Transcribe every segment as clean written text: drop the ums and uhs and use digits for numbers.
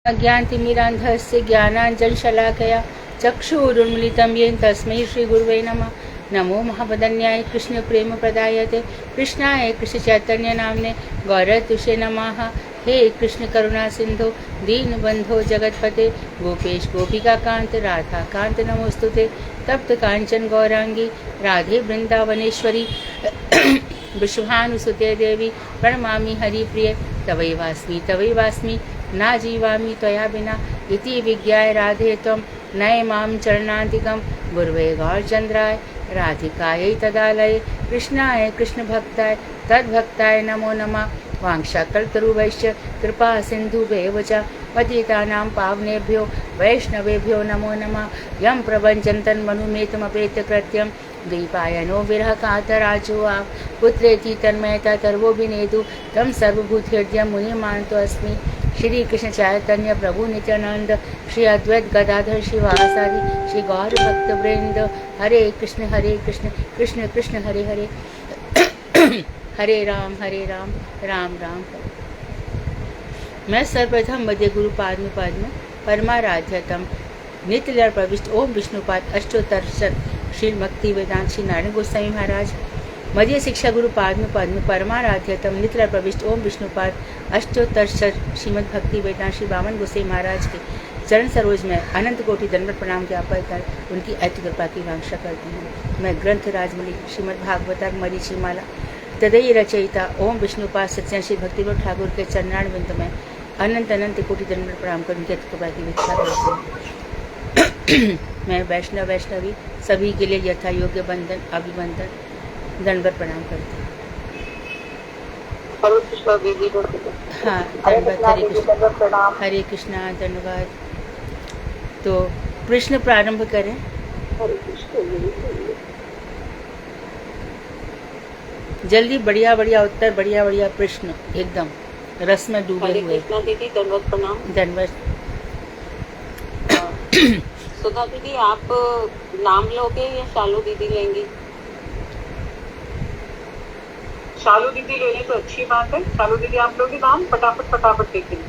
अज्ञानतिमिरान्धस्य ज्ञानाञ्जनशलाकया चक्षुरुन्मिलितं येन तस्मै श्रीगुरुवे नमः। नमो महावदन्याय कृष्णप्रेमप्रदायते कृष्णाय कृष्णचैतन्यनाम्ने गौरतुषे नमः। हे कृष्ण करुणा सिंधु दीनबंधो जगतपते गोपेश गोपिकाकांत राधाकांत नमोस्तुते। तप्त कांचन गौरांगी राधे वृंदावनेश्वरी विश्वानुसुते देवी प्रणमामि हरिप्रिय। तवैवास्मि ना जीवामि त्वया बिना इति विज्ञाय राधे त्वं नय मां चरणान्तिकं। गुरुवे गौरचन्द्राय राधिकायै तदालये कृष्णाय कृष्णभक्ताय तद्भक्ताय नमो नमः। वाञ्छाकल्पतरुभ्यश्च कृपा सिन्धुभ्येव च पतितानां पावनेभ्यो वैष्णवेभ्यो नमो नमः। यं प्रभञ्जन्तं मनुमेतमपेतकृत्यं द्वैपायनो विरहकातराजो पुत्रेति तन्मयता तर्वोऽभिनेदु तं सर्वभूतहृदयं मुनिमानतो अस्मि। श्री कृष्ण चैतन्य प्रभु नित्यानंद श्री अद्वैत गदाधर शिवासादि श्री गौर भक्त वृंद। हरे कृष्ण कृष्ण कृष्ण हरे हरे हरे राम राम राम हरे। मैं सर्वप्रथम मध्य गुरु पाद्म परमाराध्यतम नित्यलर प्रविष्ट ओम विष्णुपाद अष्टोत्तर श्री भक्ति वेदांत श्री नारायण गोस्वामी महाराज मध्य शिक्षा गुरु पद्म परमाराध्यतम नित्यलर प्रविष्ट ओम विष्णुपाद अष्टोत्तर श्रीमद भक्ति वेदांत श्री वामन गोसाई महाराज के चरण सरोज में अनंत कोटि दंडवत प्रणाम ज्ञापन कर उनकी अति कृपा की वांछा करती हूँ। मैं ग्रंथ राजमणि श्रीमद भागवता मरीचिमाला तदयी रचयिता ओम विष्णुपाद सत्य श्री भक्तिविनोद ठाकुर के चरणारविंद में अनंत कोटि दंडवत प्रणाम कर उनकी अति कृपा की भिक्षा करती हूँ। मैं वैष्णवी सभी के लिए यथा योग्य बंधन अभिबंधन दंडवत प्रणाम करती हूँ। हाँ दंडवत हरे कृष्णा धन्यवाद। तो प्रश्न प्रारंभ करें। जल्दी बढ़िया उत्तर बढ़िया प्रश्न एकदम रस में डूबे हुए। दीदी दंडवत प्रणाम। दंडवत। सुधा दीदी आप नाम लोगे या शालू दीदी लेंगी? शालू दीदी ले लें तो अच्छी बात है। शालू दीदी आप लोगे नाम फटाफट देखेंगे।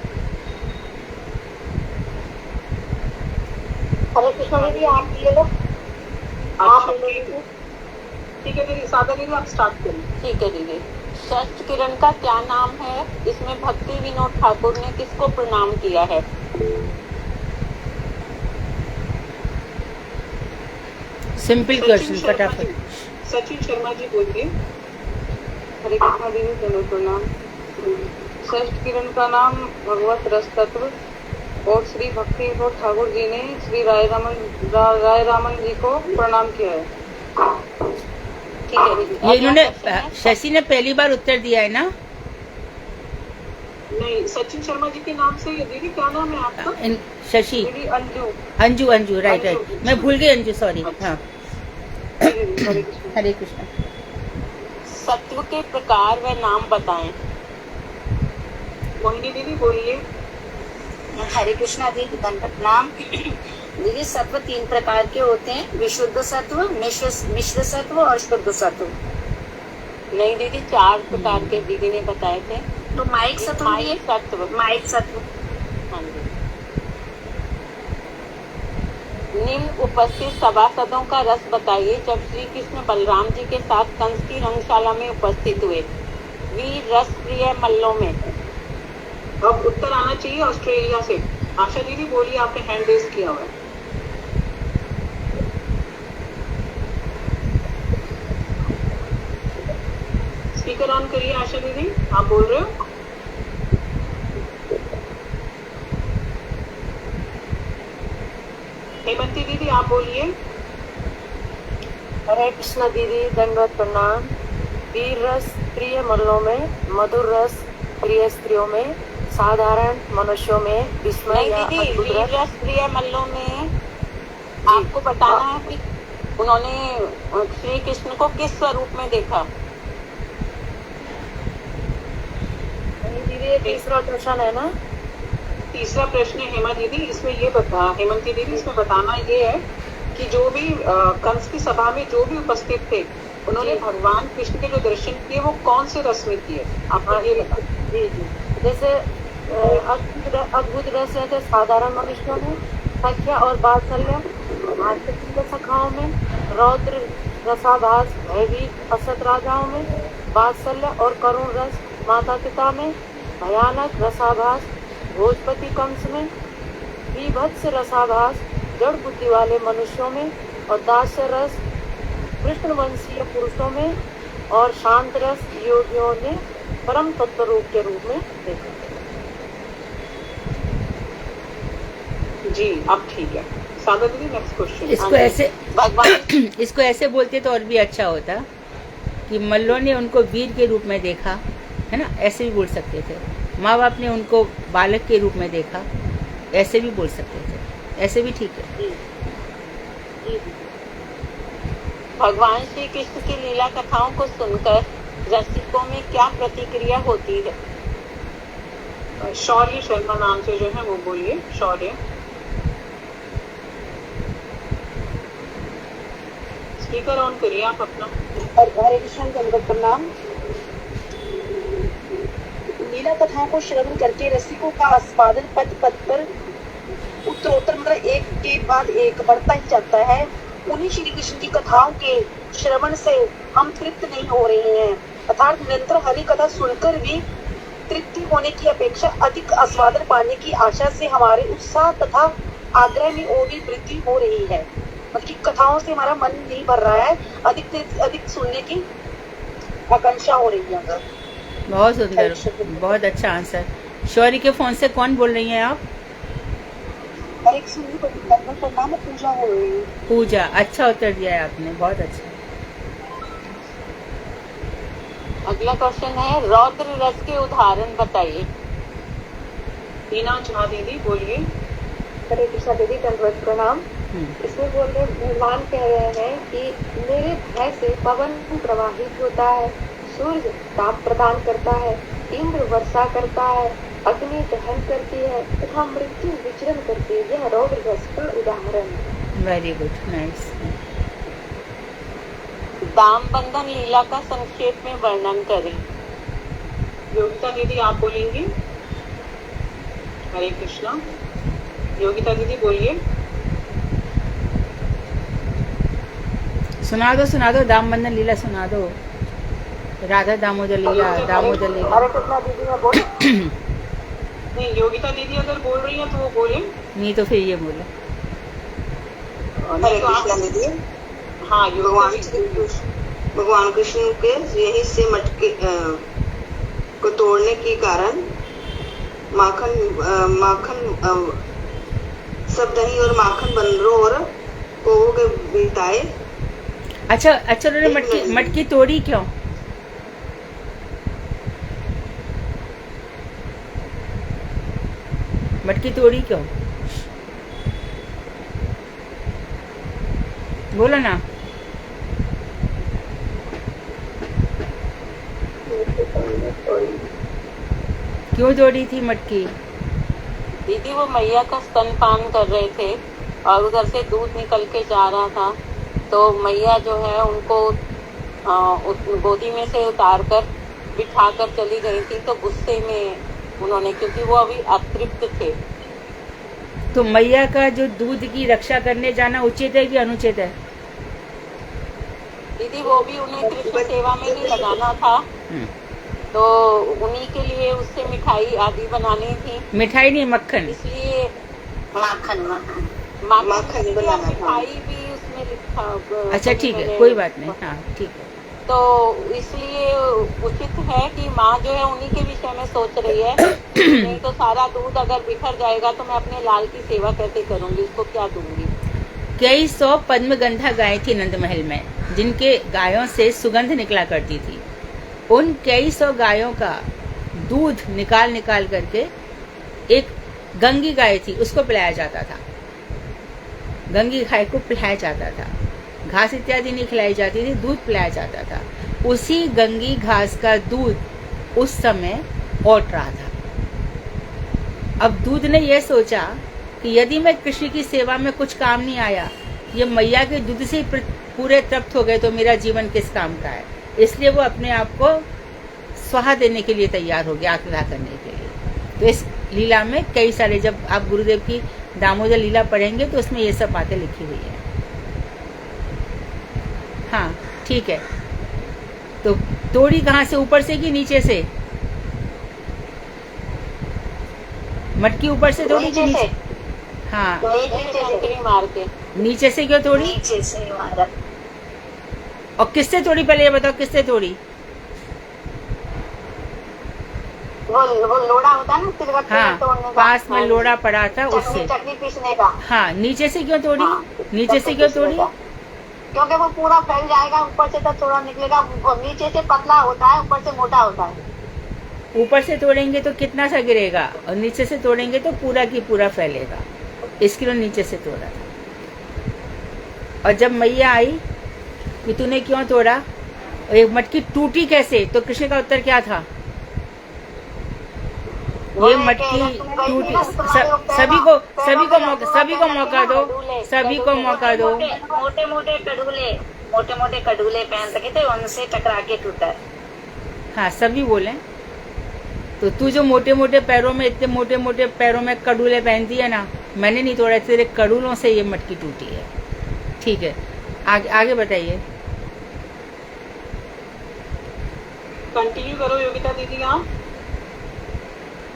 हरे कृष्णा दीदी आप ले लो। आप ठीक है दीदी। सादा दीदी आप स्टार्ट करें। ठीक है दीदी। षष्ठ किरण का क्या नाम है? इसमें भक्ति विनोद ठाकुर ने किसको प्रणाम किया है? सिंपल क्वेश्चन फटाफट। सचिन शर्मा जी बोलिए। हरे कृष्णा दीदी धन्यवाद प्रणाम। षष्ठ किरण का नाम भगवत रस तत्व और श्री भक्ति विनोद ठाकुर जी ने श्री राय रामन जी को प्रणाम किया है। ठीक है दीदी। ये इन्होंने शशि ने पहली बार उत्तर दिया है ना? नहीं, सचिन शर्मा जी के नाम से। दीदी क्या नाम है आपका? शशि। अंजू राइट। मैं भूल गई अंजू, सॉरी। हाँ हरे कृष्णा। सत्व के प्रकार व नाम बताएं। मोहिनी दीदी बोलिए। हरे कृष्णा दीदी दंडवत प्रणाम। दीदी सत्व 3 प्रकार के होते हैं, विशुद्ध सत्व, मिश्र सत्व और शुद्ध सत्व। नहीं दीदी 4 प्रकार के दीदी ने बताए थे। तो माइक सत्व माइक सत्व। हाँ जी। निम्न उपस्थित सभासदों का रस बताइए जब श्री कृष्ण बलराम जी के साथ कंस की रंगशाला में उपस्थित हुए। वीर रस प्रिय मल्लों में। अब उत्तर आना चाहिए ऑस्ट्रेलिया से। आशा दीदी बोलिए, आपने हैंड रेज किया हुआ है। स्पीकर ऑन करिए आशा दीदी, आप बोल रहे हो। हेमंती दीदी आप बोलिए। हरे कृष्णा दीदी दंडवत प्रणाम। वीर रस प्रिय मल्लों में, मधुर रस प्रिय स्त्रियों में, साधारण मनुष्यों में, विस्मय या अद्भुत वीर रस प्रिय मल्लों में आपको बताना है कि उन्होंने श्री कृष्ण को किस स्वरूप में देखा। दीदी तीसरा प्रश्न है ना? तीसरा प्रश्न है हेमा दीदी। इसमें ये हेमंती दीदी इसमें बताना ये है कि जो भी कंस की सभा में जो भी उपस्थित थे उन्होंने भगवान कृष्ण के जो दर्शन किए वो कौन से रस में किए, आप ये बता। जी जैसे अद्भुत रस रहते साधारण मनुष्यों में, सख्या और वात्सल्य आध्यात्मिक सखाओं में, रौद्र रसाभास भयभीत असत राजाओं में, वात्सल्य और करुण रस माता पिता में, भयानक रसाभास भोजपति कंस में, बीभत्स रसाभास जड़ बुद्धि वाले मनुष्यों में, और दास्य रस कृष्णवंशीय पुरुषों में, और शांत रस योगियों ने परम तत्व रूप के रूप में देखा। जी अब ठीक है। सागर दीदी नेक्स्ट क्वेश्चन। इसको ऐसे बोलते तो और भी अच्छा होता कि मल्लों ने उनको वीर के रूप में देखा, है ना, ऐसे भी बोल सकते थे। माँ बाप ने उनको बालक के रूप में देखा, ऐसे भी बोल सकते थे, ऐसे भी ठीक है। भगवान श्री कृष्ण की लीला कथाओं को सुनकर रसिकों में क्या प्रतिक्रिया होती है? शौर्य शर्मा नाम से जो है वो बोलिए। शौर्य, स्पीकर ऑन करिए आप अपना। हरे कृष्ण दंडवत प्रणाम। लीला कथाओं को श्रवण करके रसिकों का आस्वादन पद पद पर उत्तरोत्तर मतलब एक के बाद एक बढ़ता ही जाता है। उन्हीं श्री कृष्ण की कथाओं के श्रवण से हम तृप्त नहीं हो रहे हैं, अर्थात निरंतर हरि कथा सुनकर भी तृप्ति होने की अपेक्षा अधिक आस्वादन पाने की आशा से हमारे उत्साह तथा आग्रह में और भी वृद्धि हो रही है। मतलब कि कथाओं से हमारा मन नहीं भर रहा है, अधिक से अधिक सुनने की आकांक्षा हो रही है। बहुत सुंदर, बहुत अच्छा आंसर। शौर्य के फोन से कौन बोल रही हैं आप? एक प्रणाम, पूजा हो रही है। पूजा, अच्छा उत्तर दिया है आपने, बहुत अच्छा। अगला क्वेश्चन है, रौद्र रस के उदाहरण बताइए। टीना झा दीदी बोलिए। हरे कृष्णा दीदी दंडवत प्रणाम। इसमें बोल रहे भगवान कह रहे हैं कि मेरे भय से पवन प्रवाहित होता है, सूर्य ताप प्रदान करता है, इंद्र वर्षा करता है, अग्नि दहन करती है तथा मृत्यु विचरण करती है। यह रौद्र रस का उदाहरण है। Very good, nice. दाम बंधन लीला का संक्षेप में वर्णन करें। योगिता दीदी आप बोलेंगी। हरे कृष्णा, योगिता दीदी बोलिए। सुना दो दाम बंधन लीला सुना दो। राधा दामोदर लीला, दामोदर लीला। हरे कृष्णा दीदी मैं बोल नहीं, योगिता दीदी अगर बोल रही है तो वो बोले, नहीं तो फिर ये बोले। हरे कृष्णा दीदी। हाँ, भगवान कृष्ण के यही से मटके को तोड़ने के कारण माखन सब दही और माखन बंदरों और कौवों के बिताए। अच्छा, उन्होंने मटकी तोड़ी क्यों? मटकी तोड़ी क्यों? बोलो ना। क्यों तोड़ी थी मटकी? दीदी वो मैया का स्तनपान कर रहे थे और उधर से दूध निकल के जा रहा था, तो मैया जो है उनको गोदी में से उतार कर बिठा कर चली गई थी, तो गुस्से में उन्होंने, क्योंकि वो अभी अतृप्त थे। तो मैया का जो दूध की रक्षा करने जाना उचित है कि अनुचित है? दीदी वो भी उन्हें कृष्ण सेवा में ही लगाना था, तो उन्हीं के लिए उससे मिठाई आदि बनानी थी। मिठाई नहीं, मक्खन। इसलिए माखन बनाना, मिठाई भी उसमें लिखा। अच्छा ठीक है, कोई बात नहीं। हाँ ठीक है। तो इसलिए उचित है कि माँ जो है उन्हीं के विषय में सोच रही है। नहीं तो सारा दूध अगर बिखर जाएगा तो मैं अपने लाल की सेवा कैसे करूंगी, उसको क्या दूंगी। कई 100 पद्मगंधा गायें थी नंद महल में, जिनके गायों से सुगंध निकला करती थी। उन कई 100 गायों का दूध निकाल करके एक गंगी गाय थी, उसको पिलाया जाता था। गंगी गाय को पिलाया जाता था, घास इत्यादि नहीं खिलाई जाती थी, दूध पिलाया जाता था। उसी गंगी घास का दूध उस समय औट रहा था। अब दूध ने यह सोचा कि यदि मैं कृष्ण की सेवा में कुछ काम नहीं आया, ये मैया के दूध से पूरे तृप्त हो गए, तो मेरा जीवन किस काम का है। इसलिए वो अपने आप को स्वाहा देने के लिए तैयार हो गया, आत्मदाह करने के लिए। तो लीला में कई सारे, जब आप गुरुदेव की दामोदर लीला पढ़ेंगे तो उसमें ये सब बातें लिखी हुई है। हाँ ठीक है, तो तोड़ी कहाँ से, ऊपर से कि नीचे से? मटकी ऊपर से तोड़ी कि नीचे? हाँ मार के नीचे से क्यों तोड़ी? नीचे से मारा। और किससे तोड़ी, पहले ये बताओ किससे तोड़ी? वो लोड़ा होता है ना तिलवट हाँ, तोड़ने का, पास में लोड़ा पड़ा था उससे। चटनी पीसने का। हाँ, नीचे से क्यों तोड़ी? हाँ, नीचे से क्यों तोड़ी? क्योंकि वो पूरा फैल जाएगा, ऊपर से तो थोड़ा निकलेगा, नीचे से पतला होता है, ऊपर से मोटा होता है। ऊपर से तोड़ेंगे तो कितना सा गिरेगा, और नीचे से तोड़ेंगे तो पूरा की पूरा फैलेगा, इसके लिए नीचे से तोड़ा था। और जब मैया आई कि तूने क्यों तोड़ा, और एक मटकी टूटी कैसे, तो कृष्ण का उत्तर क्या था? ये मटकी टूटी, सभी को मौका दो, सभी को मौका दो। मोटे मोटे कडूले पहन सके थे, उनसे टकरा के टूटा है। हाँ सभी बोले। तो तू जो मोटे मोटे पैरों में, इतने मोटे मोटे पैरों में कडूले पहनती है ना, मैंने नहीं तोड़ा, तेरे कडूलों से ये मटकी टूटी है। ठीक है, आगे बताइए। कंटिन्यू करो योगिता दीदी।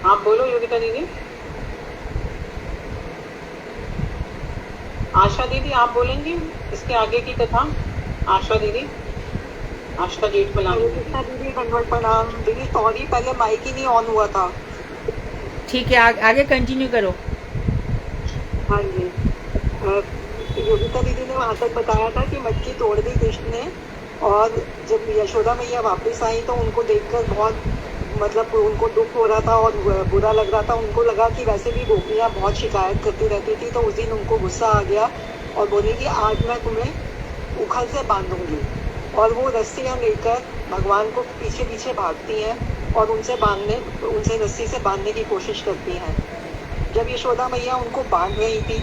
आप बोलो योगिता दीदी। आशा दीदी आप बोलेंगी इसके आगे की कथा? आशा दीदी, आशा गेट पे लानी। दीदी धन्यवाद, प्रणाम दीदी। सॉरी, पहले माइक ही नहीं ऑन हुआ था। ठीक है, आगे कंटिन्यू करो। हाँ जी, योगिता दीदी ने वहाँ तक बताया था कि मटकी तोड़ दी कृष्ण ने, और जब यशोदा मैया वापस आई तो उनको देखकर बहुत, मतलब उनको दुख हो रहा था और बुरा लग रहा था। उनको लगा कि वैसे भी गोपियाँ बहुत शिकायत करती रहती थी, तो उस दिन उनको गुस्सा आ गया और बोली कि आज मैं तुम्हें उखल से बांधूंगी। और वो रस्सियाँ लेकर भगवान को पीछे पीछे भागती हैं और उनसे रस्सी से बांधने की कोशिश करती हैं। जब यशोदा मैया उनको बांध रही थी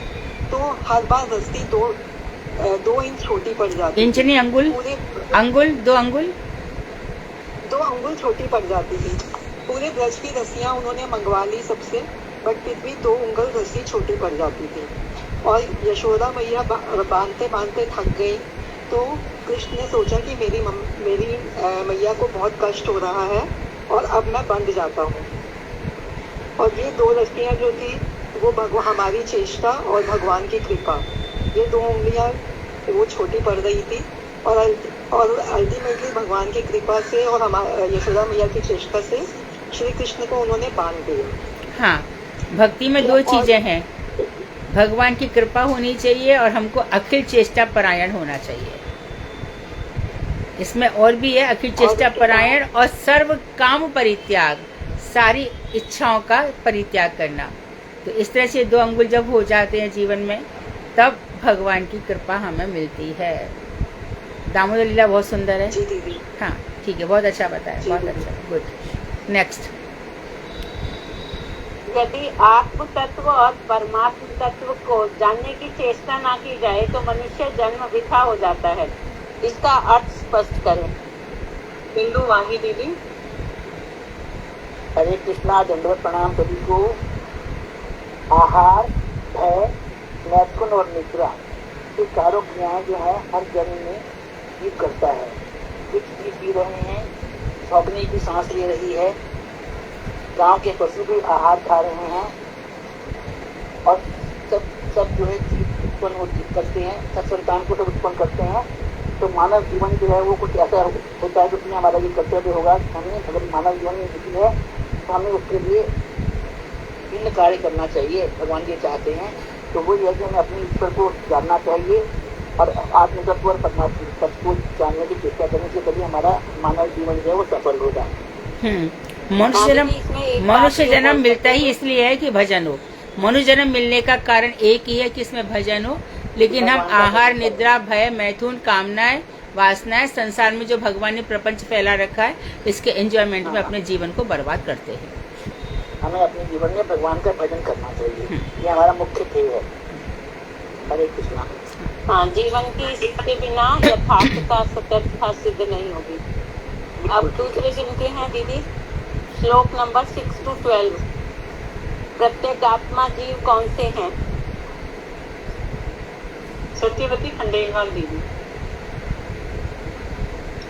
तो हर बार रस्सी 2 इंच छोटी पड़ जाती, इंच नहीं, अंगुल, पूरे अंगुल, 2 अंगुल, 2 अंगुल छोटी पड़ जाती थी। पूरे ब्रज की रस्सियाँ उन्होंने मंगवा ली सबसे, बट फिर भी 2 उंगल रस्सी छोटी पड़ जाती थी। और यशोदा मैया बांधते बांधते थक गई, तो कृष्ण ने सोचा कि मेरी मैया को बहुत कष्ट हो रहा है और अब मैं बंध जाता हूँ। और ये 2 रस्सियाँ जो थी वो हमारी चेष्टा और भगवान की कृपा, ये 2 उंगलियाँ वो छोटी पड़ रही थी, और अल्टीमेटली भगवान की कृपा से और यशोदा मैया की चेष्टा से श्री कृष्ण को उन्होंने बांध दिया। हाँ, भक्ति में 2 चीजें हैं, भगवान की कृपा होनी चाहिए और हमको अखिल चेष्टा परायण होना चाहिए। इसमें और भी है, अखिल चेष्टा परायण और सर्व काम परित्याग, सारी इच्छाओं का परित्याग करना। तो इस तरह से 2 अंगुल जब हो जाते हैं जीवन में, तब भगवान की कृपा हमें मिलती है। दामोदर लीला बहुत सुंदर है। जी दीदी। हाँ ठीक है, बहुत अच्छा बताया, बहुत अच्छा, गुड। नेक्स्ट। यदि आत्म तत्व और परमात्म तत्व को जानने की चेष्टा ना की जाए तो मनुष्य जन्म वृथा हो जाता है। इसका अर्थ स्पष्ट करें। बिंदु वाही दीदी। हरे कृष्णा, दंडवत प्रणाम सभी को। आहार, भय, मैथुन और निद्रा, ये चारों क्रियाएं जो है हर जन्म में जीव करता है। कुछ जीव पी रहे हैं, भोगने की सांस ले रही है, गांव के पशु भी आहार खा रहे हैं, और सब जो है जीव उत्पन्न करते हैं, सब संतान को सब उत्पन्न करते हैं। तो मानव जीवन जो है वो कुछ ऐसा होता है कि हमारा ये कर्तव्य होगा कि हमें, अगर मानव जीवन में स्थिति है तो हमें उसके लिए भिन्न कार्य करना चाहिए। भगवान ये चाहते हैं, तो वो ये है कि हमें अपने ईश्वर को जानना चाहिए और आत्मतत्व और परमात्मा तत्व को जानने की चेष्टा करने से तभी हमारा मानव जीवन जो है वो सफल होगा। मनुष्य जन्म मिलता ही इसलिए है कि भजन हो। मनुष्य जन्म मिलने का कारण एक ही है कि इसमें भजन हो, लेकिन हम आहार, निद्रा, भय, मैथुन, कामनाएं, वासनाएं, संसार में जो भगवान ने प्रपंच फैला रखा है, इसके एंजॉयमेंट में अपने जीवन को बर्बाद करते हैं। हमें अपने जीवन में भगवान का भजन करना चाहिए, ये हमारा मुख्य ध्येय है। हरे कृष्णा। हाँ, जीवन की इसके बिना यथार्थता सतर्कता सिद्ध नहीं होगी। अब दूसरे जिनके हैं दीदी, श्लोक नंबर 6 to 12। प्रत्येगात्मा जीव कौन से हैं? सत्यवती खंडेलवाल दीदी।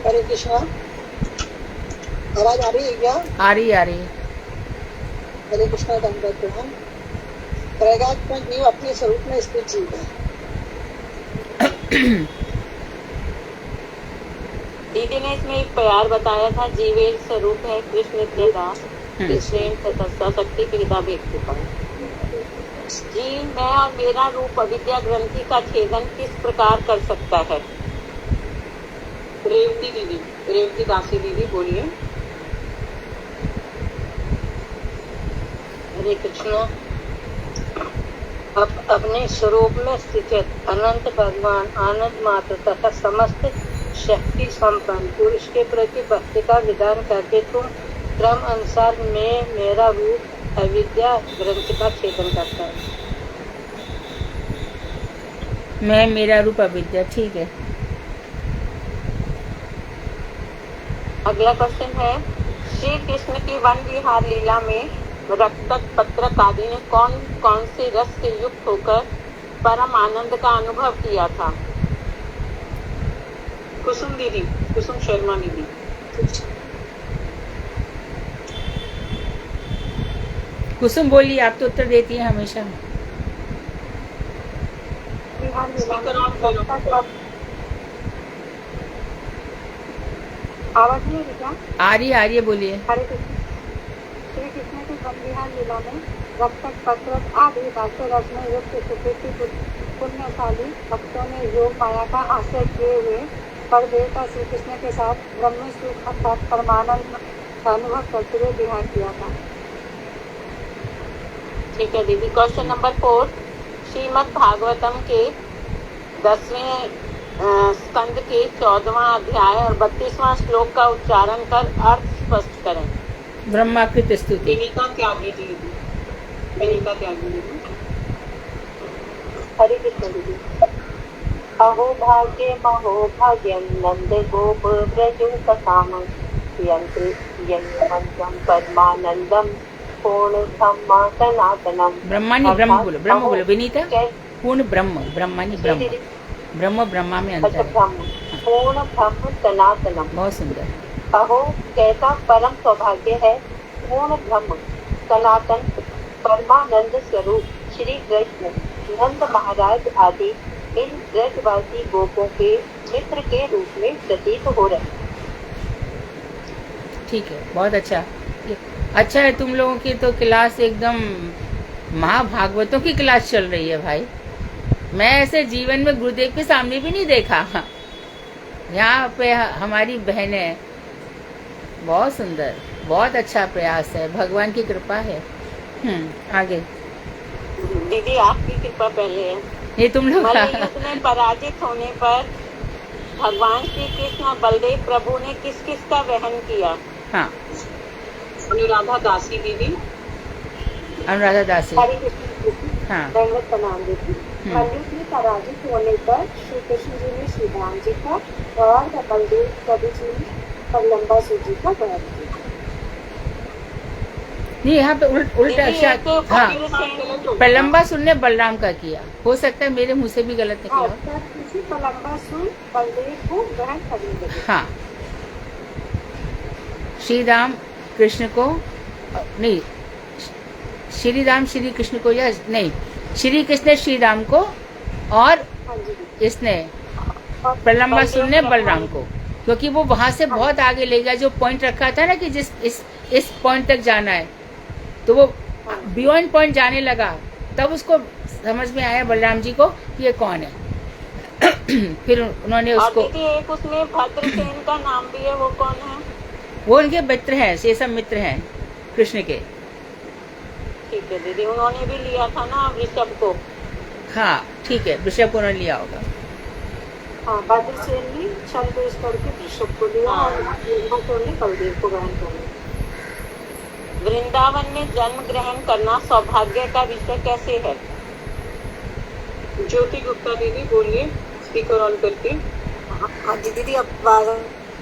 हरे कृष्णा, आवाज आ रही है क्या? आ रही है। हरे कृष्णा, दंडवत प्रणाम। प्रत्येगात्मा जीव अपने स्वरूप में स्थित जीव है। दीदी ने इसमें एक प्यार बताया था, जीवेश स्वरूप है कृष्ण नित्यदास, कृष्ण तथा शक्ति भेदा व्यक्ति का। जीव मैं और मेरा रूप अविद्या ग्रंथि का छेदन किस प्रकार कर सकता है? रेवती दीदी, रेवती दासी दीदी बोलिए। हरे कृष्णा। अब अपने स्वरूप में स्थित अनंत भगवान आनंद मात्र तथा समस्त शक्ति संपन्न पुरुष के प्रति भक्ति का विधान करके तुम क्रम अनुसार में मेरा रूप अविद्या ग्रंथ का छेदन करता है। मैं मेरा रूप अविद्या, ठीक है। अगला क्वेश्चन है, श्री कृष्ण की वन विहार लीला में रक्तक पत्रक आदि ने कौन कौन से रस से युक्त होकर परम आनंद का अनुभव किया था? कुसुम दीदी, कुसुम शर्मा दीदी। कुसुम बोलिए, आप तो उत्तर देती हैं हमेशा। आवाज नहीं है क्या? आ रही है, बोलिए। हरे कृष्ण। श्री कृष्ण की वन विहार लीला में रक्तक पत्रक आदि राष्ट्र रस में युक्त सुकृति पुण्यशाली भक्तों ने योग माया का आश्रय किए हुए परदेवता श्री कृष्ण के साथ ब्रह्म सुख अर्थात परमानंद का अनुभव करते हुए विहार किया था। ठीक है दीदी। क्वेश्चन नंबर 4, श्रीमद् भागवतम के 10वें स्कंद के 14वां अध्याय और 32वां श्लोक का उच्चारण कर अर्थ स्पष्ट करें। ब्रह्माकृत स्तुति। विनीता त्यागी दीदी, विनीता त्यागी दीदी। हरे कृष्ण दीदी। अहो भाग्य महो भाग्यम नंद गोप ब्रजो कथाम यंत्र यन्मंतम परमानंदम पूर्ण ब्रह्म सनातनम। ब्रह्मानी ब्रह्म बोलो, ब्रह्म बोलो विनीता। पूर्ण ब्रह्म, ब्रह्मानी ब्रह्म, ब्रह्म ब्रह्मा में अंतर है। पूर्ण ब्रह्म सनातनम। बहुत सुंदर। अहो कैसा परम सौभाग्य है, पूर्ण ब्रह्म सनातन परमानंद स्वरूप श्री कृष्ण नंद महाराज आदि इन ब्रजवासी गोपों के मित्र के रूप में प्रतीत हो रहे। ठीक है, बहुत अच्छा। अच्छा है, तुम लोगों की तो क्लास एकदम महाभागवतों की क्लास चल रही है भाई। मैं ऐसे जीवन में गुरुदेव के सामने भी नहीं देखा। यहाँ पे हमारी बहनें, बहुत सुंदर, बहुत अच्छा प्रयास है, भगवान की कृपा है। आगे दीदी आपकी कृपा पहले है। ये तुम लोग मल्लयुद्ध में पराजित होने पर भगवान श्री कृष्ण और बलदेव प्रभु ने किस किस का वहन किया? हाँ, अनुराधा दासी दीदी। हरे कृष्ण। हाँ। दंडवत प्रणाम दीदी। मल्लयुद्ध में पराजित होने पर श्री कृष्ण जी ने श्री राम जी का और बलदेव प्रभु जी ने लंबा सूजी का वहन किया। नहीं, यहाँ पे उल्टा शायद। हाँ, प्रलंबासुर ने बलराम का किया। हो सकता है मेरे मुंह से भी गलत निकला हो। प्रलंबासुर बलदेव को वहन करने लगे। हाँ, श्री राम कृष्ण को नहीं, श्री राम श्री कृष्ण को, या नहीं, श्री कृष्ण श्री राम को और इसने प्रलंबासुर ने बलराम को, क्योंकि वो वहां से बहुत आगे ले गया। जो पॉइंट रखा था ना कि जिस इस पॉइंट तक जाना है, तो वो बियॉन्ड पॉइंट जाने लगा। तब उसको समझ में आया बलराम जी को कि ये कौन है। फिर उन्होंने उसको, एक उसमें भद्रसेन का नाम भी है, वो कौन है? वो उनके मित्र हैं, ये सब मित्र हैं कृष्ण के। ठीक है दीदी, उन्होंने भी लिया था ना वृषभ को। हाँ ठीक है, वृषभ को उन्होंने लिया होगा। हाँ, भद्रसेन ने छलपेश करके वृषभ को लिया और ने बलदेव को ग्रहण कर लिया। वृंदावन में जन्म ग्रहण करना सौभाग्य का विषय कैसे है? ज्योति गुप्ता दीदी बोलिए, स्पीकर ऑन करके। हाँ जी दीदी, अब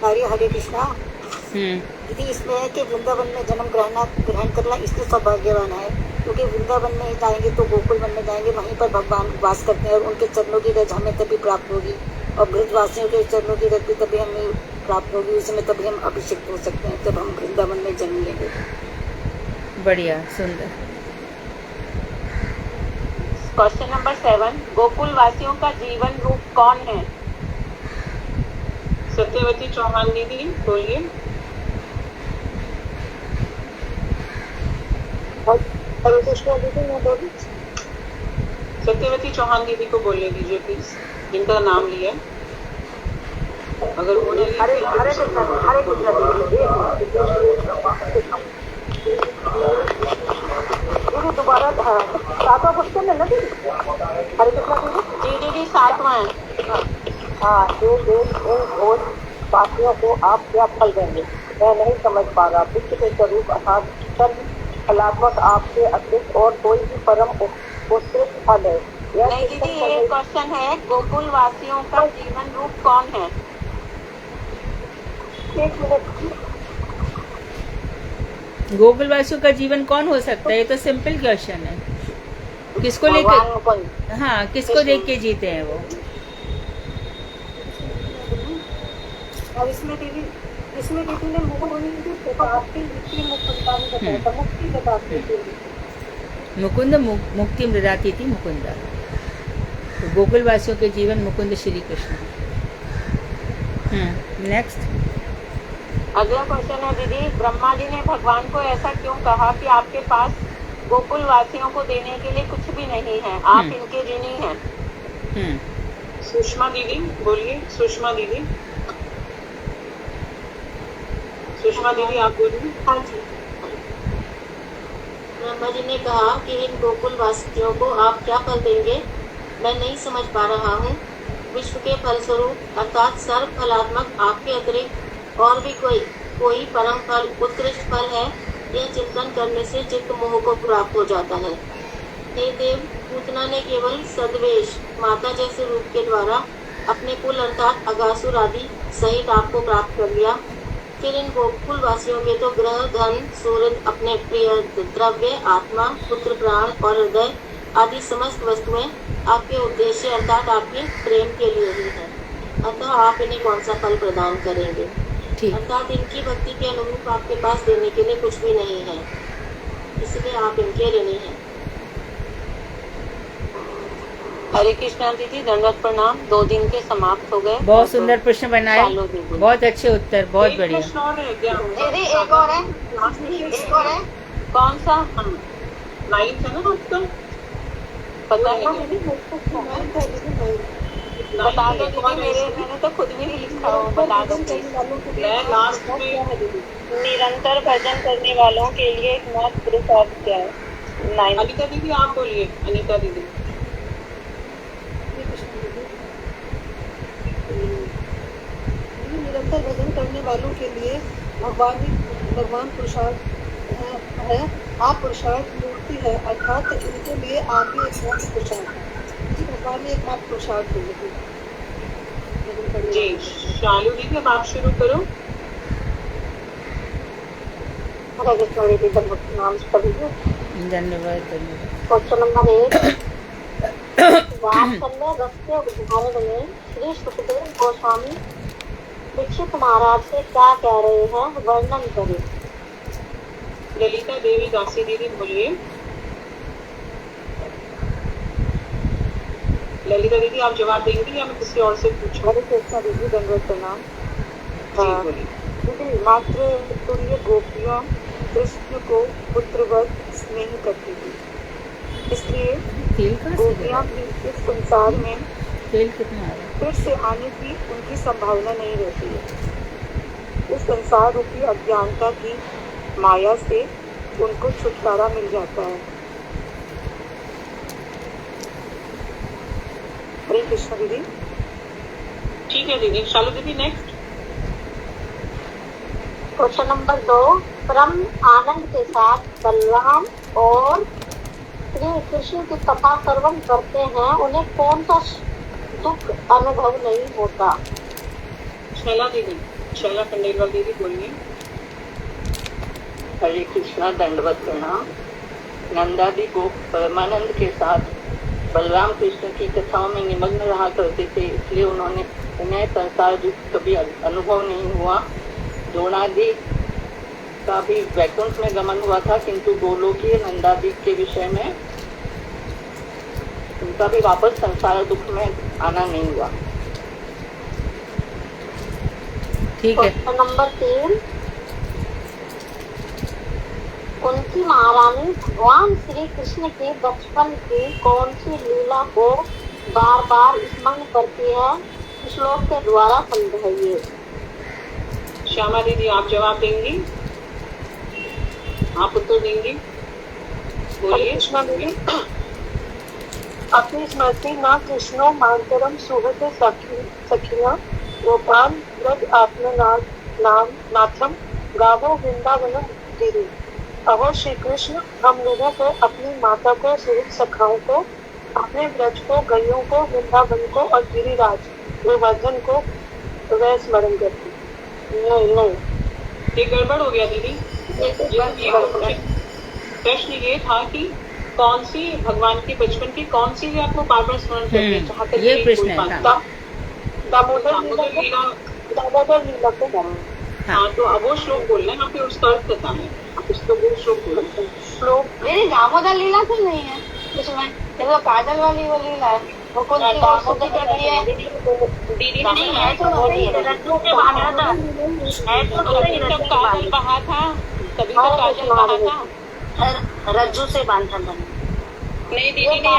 हरे कृष्णा। दीदी इसमें है कि वृंदावन में जन्म ग्रहण करना इसलिए सौभाग्यवान है क्योंकि वृंदावन में जाएंगे तो गोकुल वन में जाएंगे, वहीं पर भगवान वास करते हैं और उनके चरणों की रज हमें तभी प्राप्त होगी और ब्रजवासियों के चरणों की रज भी तभी हमें प्राप्त होगी, उसमें तभी हम अभिषिक्त हो सकते हैं, तब हम वृंदावन में जन्म लेंगे। बढ़िया, सुंदर। क्वेश्चन नंबर 7, गोकुल वासियों का जीवन रूप कौन है? सत्यवती चौहान दीदी बोलिए। हरे कृष्णा दीदी मैं बोली। सत्यवती चौहान दीदी को बोलने दीजिए प्लीज, जिनका नाम लिया। अगर उन्होंने हरे कृष्णा दीदी दोबारा सातवां क्वेश्चन है ना दीदी? हरे कृष्णा दीदी। जी दीदी 7वां है। हाँ, इन घोष वासियों को आप क्या फल देंगे? मैं नहीं समझ पा रहा। विश्व के स्वरूप अर्थात सर्व फलात्मक आपके अतिरिक्त और कोई भी परम उत्कृष्ट फल है? नहीं दीदी, ये क्वेश्चन है गोकुल वासियों का जीवन रूप कौन है? एक मिनट। गोकुल वासियों का जीवन कौन हो सकता है? ये तो सिंपल क्वेश्चन है। किसको लेके, हाँ, किसको देख के जीते हैं वो? और इसमें दीदी ने मुक्ति बताती थी। मुकुंद मुक्ति मृदाती थी मुकुंदा। तो गोकुल वासियों के जीवन मुकुंद श्री कृष्ण। नेक्स्ट। अगला क्वेश्चन है दीदी, ब्रह्मा जी ने भगवान को ऐसा क्यों कहा कि आपके पास गोकुल वासियों को देने के लिए कुछ भी नहीं है, आप इनके ऋणी हैं? सुषमा दीदी बोलिए। सुषमा दीदी आप बोलिए। हाँ जी। ब्रह्मा जी ने कहा कि इन गोकुल वासियों को आप क्या फल देंगे? मैं नहीं समझ पा रहा हूँ। विश्व के फलस्वरूप अर्थात सर्व फलात्मक आपके अतिरिक्त और भी कोई परम फल उत्कृष्ट फल है? यह चिंतन करने से चित्त मोह को प्राप्त हो जाता है। हे देव, पूतना ने केवल सदवेश माता जैसे रूप के द्वारा अपने कुल अर्थात अगासुर आदि सहित आपको प्राप्त कर लिया। फिर इन गोकुल वासियों के तो ग्रह, धन, सूरज, अपने प्रिय द्रव्य, आत्मा, पुत्र, प्राण और हृदय आदि समस्त वस्तुएं आपके उद्देश्य अर्थात आपके प्रेम के लिए ही है। अतः आप इन्हें कौन सा फल प्रदान करेंगे? अर्थात इनकी भक्ति के अनुरूप आपके पास देने के लिए कुछ भी नहीं है, इसलिए आप इनके ऋणी हैं। हरे कृष्णा दीदी, दंडवत प्रणाम। 2 दिन के समाप्त हो गए। बहुत सुंदर प्रश्न बनाए, बहुत अच्छे उत्तर, बहुत बढ़िया। दीदी एक और है, कौन सा? 9th है ना आपका? पता नहीं, बता दो दीदी। मैंने तो खुद भी नहीं लिखा हो, बता दो। मैं लास्ट में निरंतर भजन करने वालों के लिए एक मौत पुरुषार्थ क्या है? 9। अनिता दीदी आप बोलिए। अनिता दीदी निरंतर भजन करने वालों के लिए भगवान पुरुषार्थ है। आप पुरुषार्थ मूर्ति है, अर्थात इनके लिए आप ही एकमात्र पुरुषार्थ है। भगवान ने एकमात्र पुरुषार्थ जी। शालू दीदी अब आप शुरू करो। धन्यवाद। क्वेश्चन नंबर 1, वात्सल्य रस के उदाहरण में श्री सुखदेव गोस्वामी दीक्षित महाराज से क्या कह रहे हैं, वर्णन करें। ललिता देवी दासी दीदी बोलिए। ललिता दीदी आप जवाब देंगी या मैं किसी और से पूछूं? हरे कृष्णा दीदी, दंडवत प्रणाम। जी बोलिए। दीदी, मात्र तुल्य गोपियां कृष्ण को पुत्रवत स्नेह करती थी, इसलिए गोपियां भी इस संसार में फिर से आने की उनकी संभावना नहीं रहती है। इस संसार रूपी अज्ञानता की माया से उनको छुटकारा मिल जाता है। हरे कृष्ण दीदी। ठीक है दीदी। शालू दीदी नेक्स्ट। क्वेश्चन नंबर 2, परम आनंद के साथ बलराम और श्री कृष्ण की कथा श्रवण करते हैं, उन्हें कौन सा दुख अनुभव नहीं होता? शैला दीदी, शैला खंडेलवाल दीदी बोलिए। हरे कृष्णा, दंडवत प्रणाम। नंदादि को परमानंद के साथ बलराम कृष्ण की कथाओं में निमग्न रहा करते थे, इसलिए उन्हें संसार दुख कभी अनुभव नहीं हुआ। द्रोणादि का भी वैकुंठ में गमन हुआ था, किंतु गोलोकीय नंदादि के विषय में उनका भी वापस संसार दुख में आना नहीं हुआ। ठीक है। नंबर 3, उनकी महारानी भगवान श्री कृष्ण के बचपन की कौन सी लीला को बार बार स्मरण करती है, श्लोक के द्वारा समझाइए। श्यामा दीदी आप जवाब देंगी, आप उत्तर देंगी, बोलिए। अपनी स्मृति न कृष्णो मांतरम सुहृद सखिया गोपाल व्रज आत्मनाथ नाथम गावो वृंदावनम गिरी। अहो श्री कृष्ण, हम लोगों को अपनी माता को, सुहृद सखाओं को, अपने व्रज को, गैयों को, वृंदावन को और गिरिराज गोवर्धन को वह स्मरण करती। नहीं, ये गड़बड़ हो गया दीदी। प्रश्न ये था कि कौन सी भगवान के बचपन की कौन सी लीला को बार बार स्मरण करते, जहाँ तक ये प्रश्न है। दामोदर लीला को। हाँ, तो अब वो श्लोक बोलना है, यहाँ पे उसका अर्थ बताना है। आप उसको वो श्लोक बोलते हैं। श्लोक मेरी दामोदर लीला तो नहीं है उसमें, ये तो काजल वाली वो लीला है, वो कौन सी दामोदर कर रही है दीदी? नहीं है तो रज्जू से बांधा था, है तो काजल बहा था, कभी तो काजल बहा था, रज्जू से बांधा था। नहीं दीदी ने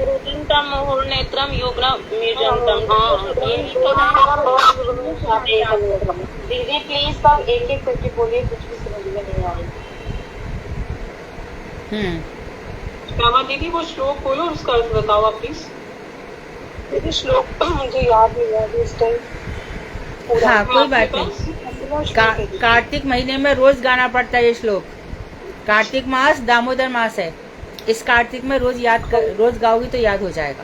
रुदंतम मुहुर्नेत्रम युग्म मीर्जंतम। यही तो है। दीदी प्लीज सब एक एक करके बोलिए, कुछ भी समझ में नहीं आ रही। श्यामा दीदी वो श्लोक बोलो और उसका अर्थ बताओ आप प्लीज। दीदी श्लोक मुझे याद नहीं है इस टाइम। हाँ, कोई बात नहीं। कार्तिक महीने में रोज गाना पड़ता है ये श्लोक। कार्तिक मास दामोदर मास है, इस कार्तिक में रोज गाओगी तो याद हो जाएगा।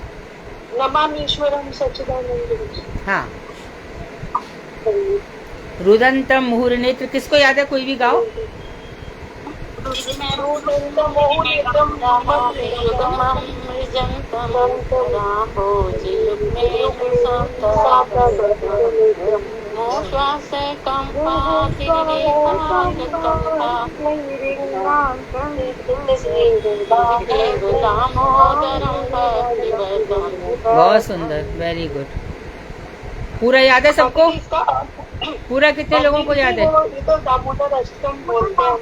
नमामीश्वरम सच्चिदानंद। हाँ, रुदंतम मुहुर नेत्र, किसको याद है? कोई भी गाओ। बहुत सुंदर, वेरी गुड। पूरा याद है सबको? पूरा कितने लोगों को याद है? ये तो दामोदर अष्टकम बोलते हैं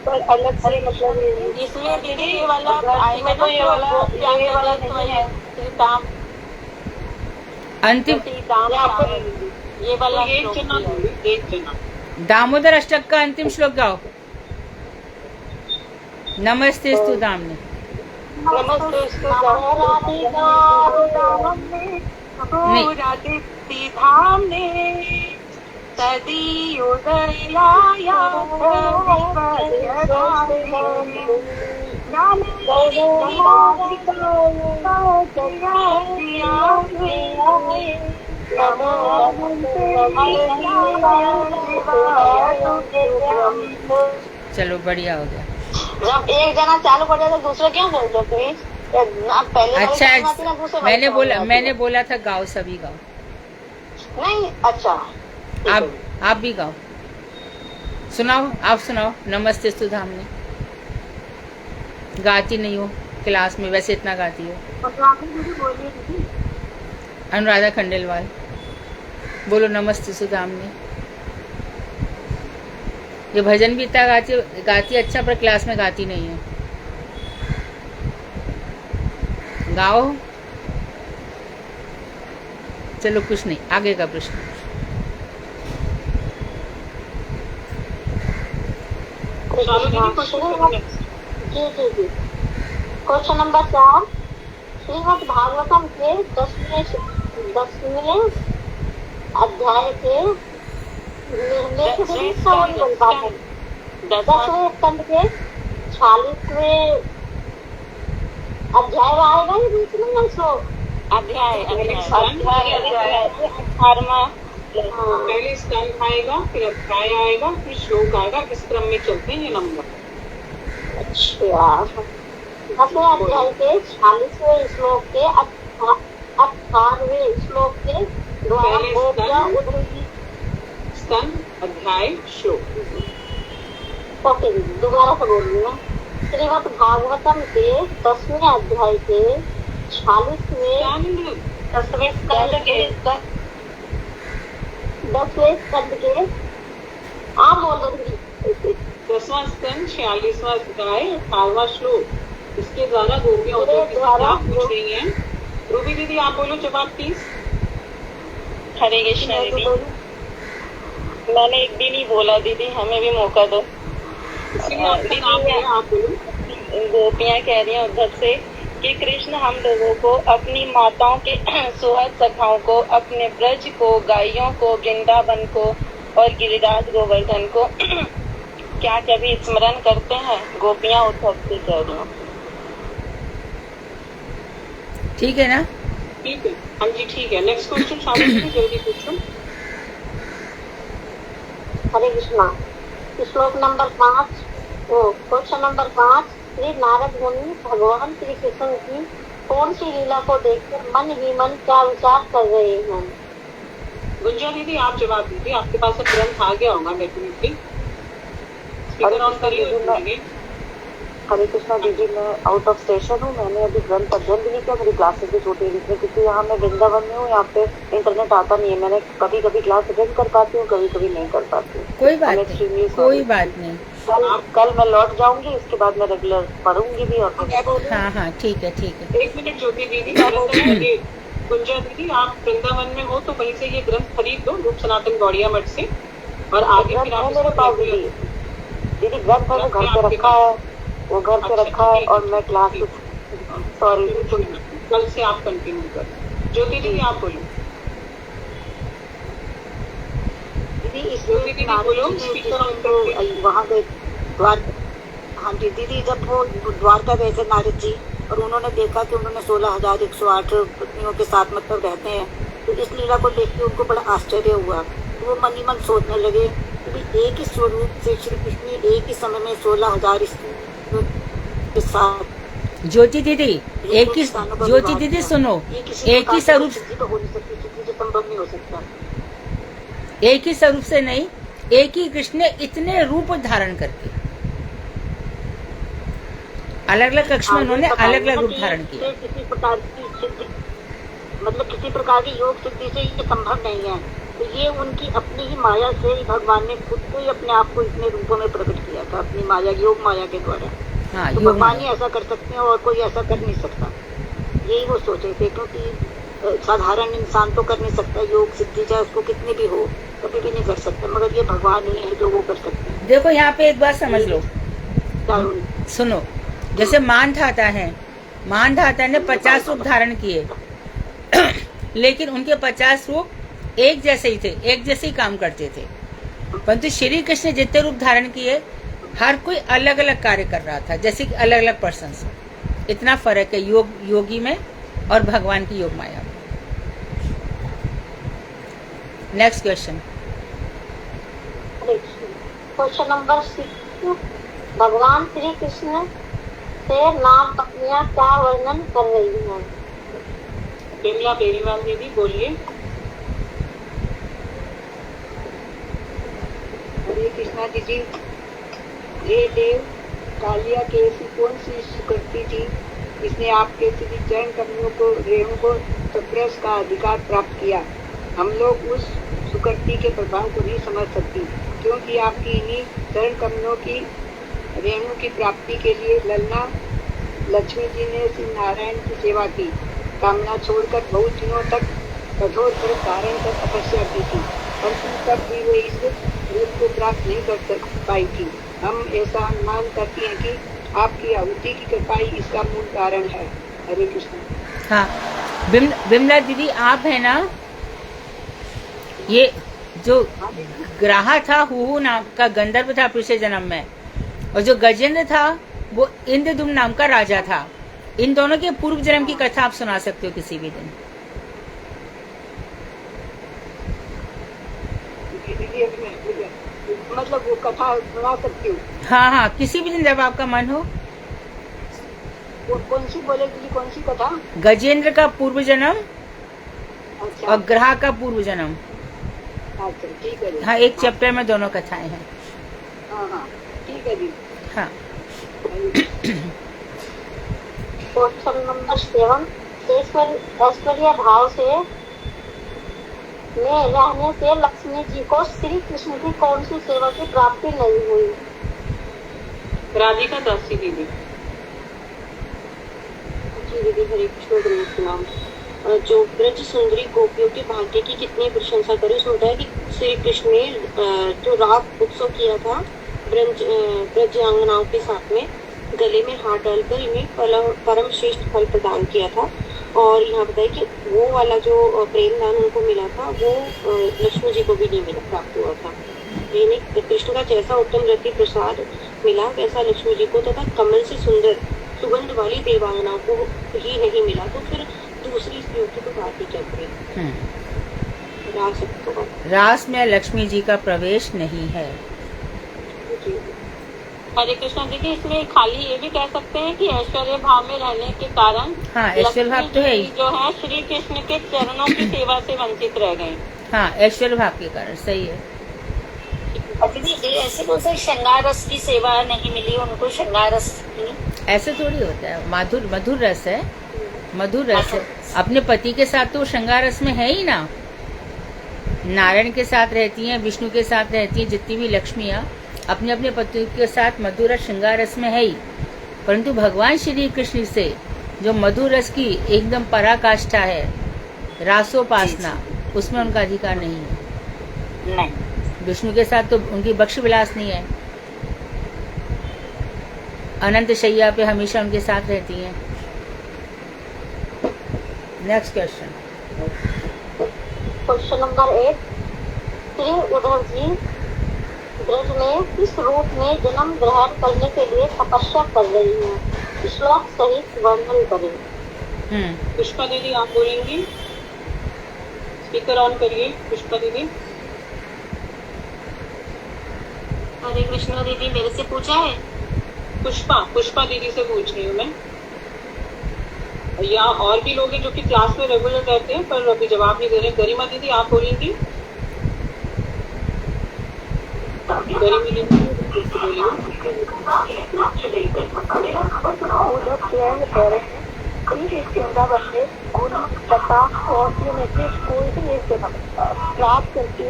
पर अलग से मतलब इसमें दीदी ये वाला आएगा तो ये वाला अंतिम ये वाला दामोदर अष्टक का अंतिम श्लोक गाओ। नमस्तेस्तु दामने। चलो बढ़िया हो गया। जब एक जना चालू कर जाए तो दूसरे क्यों बोलते हो प्लीज? पहले अच्छा, मैंने बोला था गाओ, सभी गाओ। नहीं, अच्छा आप भी गाओ। सुनाओ, आप सुनाओ। नमस्ते सुधामने। गाती नहीं हो क्लास में, वैसे इतना गाती हो। अनुराधा खंडेलवाल बोलो नमस्ते सुधामने। ये भजन भी इतना गाती अच्छा, पर क्लास में गाती नहीं है। गाओ। चलो कुछ नहीं, आगे का प्रश्न। क्वेश्चन नंबर 4, श्रीमद् भागवतम के 10वें अध्याय के 10वें स्कंद के 46वें अध्याय आएगा ही बीच में श्लोक। अध्याय 18वां पहले स्कंद आएगा, फिर अध्याय आएगा, फिर श्लोक आएगा। इस क्रम में चलते हैं ये नंबर। अच्छा, 10वें अध्याय के 40वें श्लोक के 18वें श्लोक के द्वारा पहले गोपियां उद्धृति। स्कंद अध्याय श्लोक। ओके, दोबारा से बोल रही हूँ। श्रीमद् भागवतम के 10वें अध्याय के 40वें 10वें स्कंद के 10वें स्कंद के आप बोल दूंगी 10वां स्कंद 46वां अध्याय 18वां श्लोक। इसके द्वारा गोपियां क्या पूछ रही हैं? रूबी दीदी आप बोलो जवाब प्लीज। हरे कृष्ण दीदी, मैंने एक भी नहीं बोला दीदी, हमें भी मौका दो। इसलिए आपका नाम है, आप बोलो। गोपियां कह रही हैं उद्धव से कि कृष्ण हम लोगों को, अपनी माताओं के सुहृद सखाओं को, अपने ब्रज को, गायों को, वृंदावन को और गिरिराज गोवर्धन को क्या कभी स्मरण करते हैं? गोपियां उद्धव से कह रही हैं। ठीक है ना? ठीक है, हाँ जी ठीक है। नेक्स्ट क्वेश्चन शामिल करें, जल्दी पूछो। हरे कृष्णा। श्लोक number 5, question number 5। Shri Narad मुनि भगवान श्री कृष्ण की कौन सी लीला को देखकर मन ही मन क्या विचार कर रहे हैं? गुंजा दीदी आप जवाब दीजिए, आपके पास तुरंत आ गया होगा डेफिनेटली। स्पीकर ऑन करिए। हरे कृष्णा दीदी, मैं आउट ऑफ स्टेशन हूँ। मैंने अभी ग्रंथ अध्ययन भी नहीं किया, मेरी क्लासेस भी छूटी हुई थी क्योंकि यहाँ मैं वृंदावन में हूँ, यहाँ पे इंटरनेट आता नहीं है। मैंने कभी कभी क्लास अटेंड कर पाती हूँ, कभी कभी नहीं कर पाती हूँ। कोई बात नहीं, कोई बात नहीं। कल मैं लौट जाऊंगी, उसके बाद मैं रेगुलर पढ़ूंगी भी। और हाँ हाँ ठीक है ठीक है। 1 मिनट ज्योति दीदी, गुंजा दीदी आप वृंदावन में हो तो वहीं से ये ग्रंथ खरीद दो रूप सनातन गौड़िया मठ से, और आगे फिर आप मेरे पास दीदी ग्रंथ है, घर पे रखा है, वो घर पे रखा है और मैं क्लास सॉरी कल से आप कंटिन्यू कर। ज्योति दीदी आप बोलो। दीदी इसलिए वहाँ गए हाँ जी दीदी, जब वो द्वारका गए थे नारद जी, और उन्होंने देखा कि उन्होंने 16,108 पत्नियों के साथ मतलब रहते हैं, तो इस लीला को देख के उनको बड़ा आश्चर्य हुआ। तो वो मन ही मन सोचने लगे कि एक ही स्वरूप से श्री कृष्ण एक ही समय में 16,000 के साथ। ज्योति दीदी ज्योति दीदी सुनो, एक ही स्वरूप हो नहीं सकती, संभव नहीं हो सकता। एक ही स्वरूप से नहीं, एक ही कृष्ण ने इतने रूप धारण करके अलग अलग कक्ष में उन्होंने अलग अलग रूप धारण किया। किसी प्रकार की सिद्धि मतलब किसी प्रकार की योग सिद्धि से ये संभव नहीं है। तो ये उनकी अपनी ही माया से ही भगवान ने खुद को ही अपने आप को इतने रूपों में प्रकट किया था, अपनी माया, योग माया के द्वारा। हाँ, तो भगवान ही ऐसा कर सकते हैं और कोई ऐसा कर नहीं सकता, यही वो सोचे थे। क्योंकि साधारण इंसान तो कर नहीं सकता योग सिद्धि, चाहे उसको कितनी भी हो, कभी भी नहीं कर सकता, मगर ये भगवान ही है जो वो कर सकते हैं। देखो यहाँ पे एक बात समझ लो, सुनो, जैसे मानधाता है, मानधाता ने 50 रूप धारण किए लेकिन उनके 50 रूप एक जैसे ही थे, एक जैसे ही काम करते थे। परंतु श्री कृष्ण जितने रूप धारण किए, हर कोई अलग अलग कार्य कर रहा था, जैसे कि अलग अलग पर्सन। इतना फर्क है योगी में और भगवान की योग माया में। Next question. Question number 6। भगवान श्री कृष्ण से नाम पत्नियां क्या वर्णन कर रही हैं? बिमला बेरीवाल दीदी बोलिए। हरे कृष्णा दीदी, ये देव कालिया के ऐसी कौन सी सुकृति थी जिसने आपके श्री चरण कमलों को, रेणु को स्पर्श का अधिकार प्राप्त किया? हम लोग उस सुकृति के प्रभाव को नहीं समझ सकती, क्योंकि आपकी इन्हीं चरण कमलों की रेणु की प्राप्ति के लिए ललना लक्ष्मी जी ने श्री नारायण की सेवा की, कामना छोड़कर बहुत दिनों तक कठोर व्रत धारण कर तपस्या की थी, परंतु तब भी वे इस रूप को प्राप्त नहीं कर पाई थी। हम ऐसा अनुमान करते हैं कि आपकी आहुति की कृपाई इसका मूल कारण है। हरे कृष्ण। हाँ बिमला दीदी आप है ना, ये जो ग्राहा था हुहू नाम का गंधर्व था पिछले जन्म में, और जो गजेंद्र था वो इंद्रदुम्न नाम का राजा था। इन दोनों के पूर्व जन्म की कथा आप सुना सकते हो किसी भी दिन। मतलब वो कथा सुना सकती हूँ? हाँ हाँ, किसी भी दिन जब आपका मन हो कौन सी बोले दीदी, कौन सी कथा? गजेंद्र का पूर्व जन्म अच्छा और ग्रह का पूर्व जन्म। अच्छा ठीक है दीदी। हाँ, एक चैप्टर में दोनों कथाएं हैं। हाँ हाँ ठीक है दीदी। हाँ। क्वेश्चन नंबर 7, ऐश्वर्य भाव से में रहने से लक्ष्मी जी को श्री कृष्ण की कौन सी सेवा की प्राप्ति नहीं हुई? राधिका दासी दीदी। जी दीदी, हरे कृष्ण प्रणाम। जो ब्रज सुंदरी गोपियों के भाग्य की कितनी प्रशंसा करें। उसमें होता है कि श्री कृष्ण ने जो रात उत्सव किया था ब्रजांगनाओं के साथ में, गले में हाथ डालकर इन्हें परम श्रेष्ठ फल प्रदान किया था। और यहाँ बताया कि वो वाला जो प्रेम दान उनको मिला था वो लक्ष्मी जी को भी नहीं मिला, प्राप्त हुआ था। यानी कृष्ण का जैसा उत्तम रति प्रसाद मिला वैसा लक्ष्मी जी को तथा कमल से सुंदर सुगंध वाली देवांगनाओं को ही नहीं मिला। तो फिर दूसरी स्त्रियों की तो बात ही चल रही। रास में लक्ष्मी जी का प्रवेश नहीं है। हरे कृष्ण दीदी, इसमें खाली ये भी कह सकते हैं कि ऐश्वर्य भाव में रहने के कारण हाँ, ऐश्वर्य भाव तो है ही। जो है श्री कृष्ण के चरणों की सेवा से वंचित रह गए। हाँ, ऐश्वर्य भाव के कारण, सही है। दीदी ये ऐसे बोलते हैं श्रृंगार रस की सेवा नहीं मिली उनको, श्रृंगार रस की। ऐसे थोड़ी होता है, मधुर रस है, मधुर रस है। अपने पति के साथ तो श्रृंगार रस में है ही ना। नारायण के साथ रहती हैं, विष्णु के साथ रहती हैं, जितनी भी लक्ष्मियाँ अपने अपने पति के साथ मधुर रस श्रृंगार रस में है ही। परंतु भगवान श्री कृष्ण से जो मधुर रस की एकदम पराकाष्ठा है, रासोपासना, उसमें उनका अधिकार नहीं है। नहीं, विष्णु के साथ तो उनकी बक्ष विलास नहीं है, अनंत शैया पे हमेशा उनके साथ रहती हैं। Next question. Question number 8, Shri Uddhav ji Braj में किस रूप में जन्म ग्रहण करने के लिए तपस्या कर रही हैं? श्लोक सहित वर्णन करें। पुष्पा दीदी आप बोलेंगी? स्पीकर ऑन करिए पुष्पा दीदी। हरे कृष्ण दीदी, मेरे से पूछा है? पुष्पा दीदी से पूछ रही हूँ मैं। या और भी लोग हैं जो कि क्लास में रेगुलर रहते हैं पर अभी जवाब नहीं दे रहे। गरिमा दीदी आप बोलेंगी? वृंदावन में गुण लता और में से कोई भी एक जन्म प्राप्त करके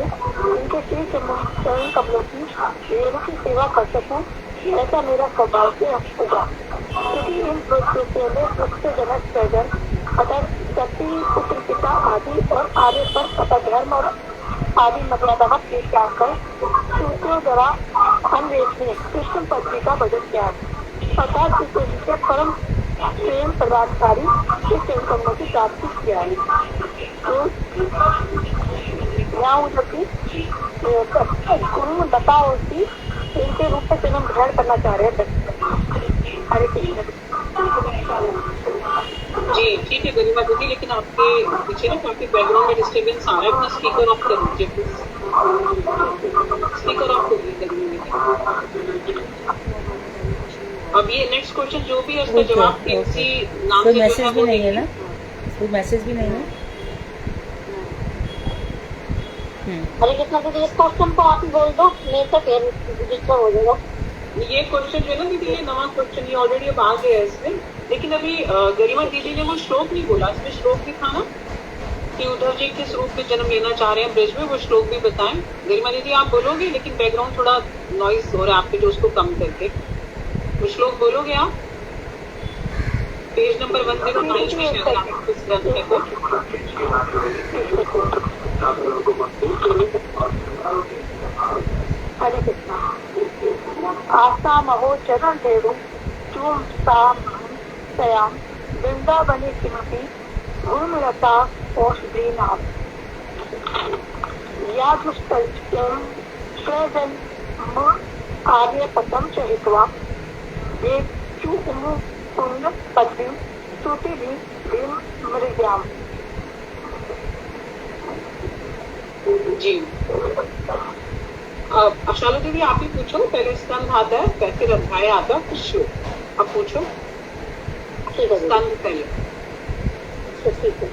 उनके श्री चरण कमलों की सेवा कर सकूं, ऐसा मेरा सौभाग्य होगा। क्योंकि इन जनक सृजन अतः सती पुत्र पिता आदि और आर्य पर अतः धर्म और आदि मर्यादा के त्याग कर सूत्रों द्वारा अन्वेष में कृष्ण पत्नी का भजन किया, अर्थात जिसे परम प्रेम प्रदानकारी इस कर्मों की प्राप्ति किया है। तो यहाँ गुरु लता और इनके रूप में जन्म ग्रहण करना चाह रहे हैं। हरे कृष्ण जी ठीक है गरिमा दीदी, लेकिन आपके पीछे ना काफी बैकग्राउंड में डिस्टर्बेंस आ रहा है। अपना स्पीकर ऑफ कर दीजिए प्लीज। स्पीकर ऑफ कर दीजिए। अब ये नेक्स्ट क्वेश्चन जो भी है उसका जवाब किसी नाम से मैसेज भी नहीं है ना, कोई मैसेज भी नहीं है। हरे कृष्ण दीदी, इस क्वेश्चन को आप बोल दो, नहीं तो फिर डिस्टर्ब हो जाएगा। ये क्वेश्चन जो है ना दीदी, ये नवा क्वेश्चन, ये ऑलरेडी अब आ गया है इसमें। लेकिन अभी गरिमा दीदी ने वो श्लोक नहीं बोला। इसमें श्लोक भी था ना कि उद्धव जी किस रूप में जन्म लेना चाह रहे हैं ब्रज में, वो श्लोक भी बताएं। गरिमा दीदी आप बोलोगे, लेकिन बैकग्राउंड थोड़ा नॉइज हो रहा है आपके, जो उसको कम करके वो श्लोक बोलोगे आप। पेज नंबर 109 में शायद आपको कुछ ग्रंथ है तो। हरे कृष्णा। आशा महो चरण देवु चूम साम सयाम वृंदावनी किमपि गुरुलता औषधि नाम यादुष्टल्यं सृजन आर्य पदम च हित्वा देवचु पुण्य पद्म स्तुति भी मृग्याम। जी अशालू दीदी आप ही पूछो। पहले स्कंद आता है, कैसे अध्याय आता है, कुछ श्लोक आप पूछो। ठीक है स्कंद पहले। ठीक है।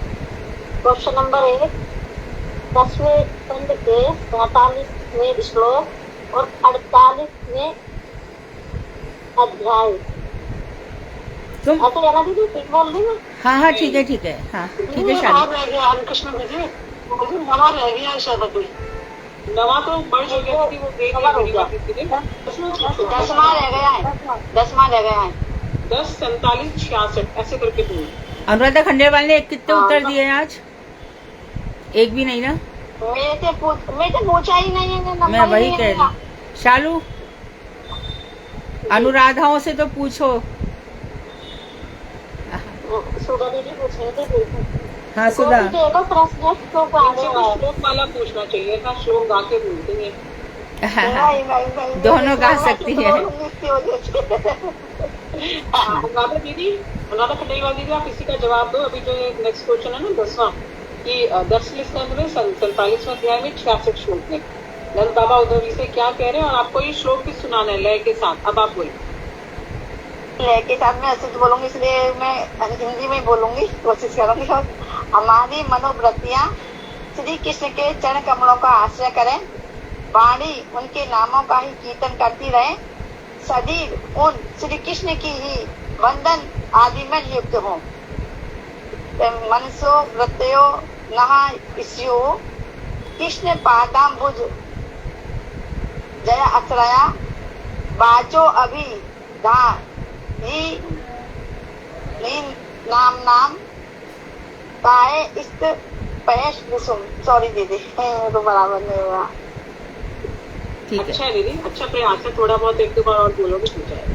क्वेश्चन नंबर 1, 10वें स्कंद के 47वें श्लोक और 48वें अध्याय। तुम ऐसे जाना दीदी, ठीक बोल रही हूँ? हाँ हाँ ठीक है हाँ ठीक है शाली। रह गया हरे कृष्ण दीदी, नवा रह गया शायद अभी। नवा तो बढ़ हो गया थी, वो दे दिया गरिमा दीदी ने। 10वां रह गया है, 10वां रह गया है। 10, 47, 66 ऐसे करके बोल। अनुराधा खंडेलवाल ने कितने उत्तर दिए आज? एक भी नहीं ना? मेरे से पूछा ही नहीं है, नंबर मैं ही वही नहीं कह मिला। रही। शालू, अनुराधाओं से तो पूछो। सुधा दीदी पूछेंगे। हाँ सुधा, देखो प्रश्न श्लोक आगे इनसे तो श्लोक वाला पूछना चाहिए था, श्लोक गा के बोलते हैं। नहीं, दोनों गा सकती है। अनुराधा दीदी, अनुराधा खंडेलवाल दीदी, आप इसी का जवाब दो। अभी जो नेक्स्ट क्वेश्चन है ना 10वां, कि 10वें स्कंद में 47वें अध्याय में 66 श्लोक में नंद बाबा उद्धव जी से क्या कह रहे हैं, और आपको ये श्लोक भी सुनाना है लय के साथ। अब आप बोलिए। लय के साथ में ऐसे बोलूंगी, इसलिए मैं हिंदी में बोलूंगी, कोशिश करूंगी। और हमारी मनोवृत्तियां श्री कृष्ण के चरण कमलों का आश्रय करें, वाणी उनके नामों का ही कीर्तन करती रहे, शरीर उन श्री कृष्ण की ही वंदन आदि में युक्त हो, मनसो वृत्तो नहा स्यो कृष्ण पादाम्बुज जया अश्रया बाचो अभी धा ही नाम नाम पाए इस्त पयश कुसुम। सॉरी दीदी, तो बराबर नहीं हुआ। ठीक है। अच्छा है दीदी, अच्छा प्रयास है। थोड़ा बहुत एक दो बार और बोलोगे तो जाएगा।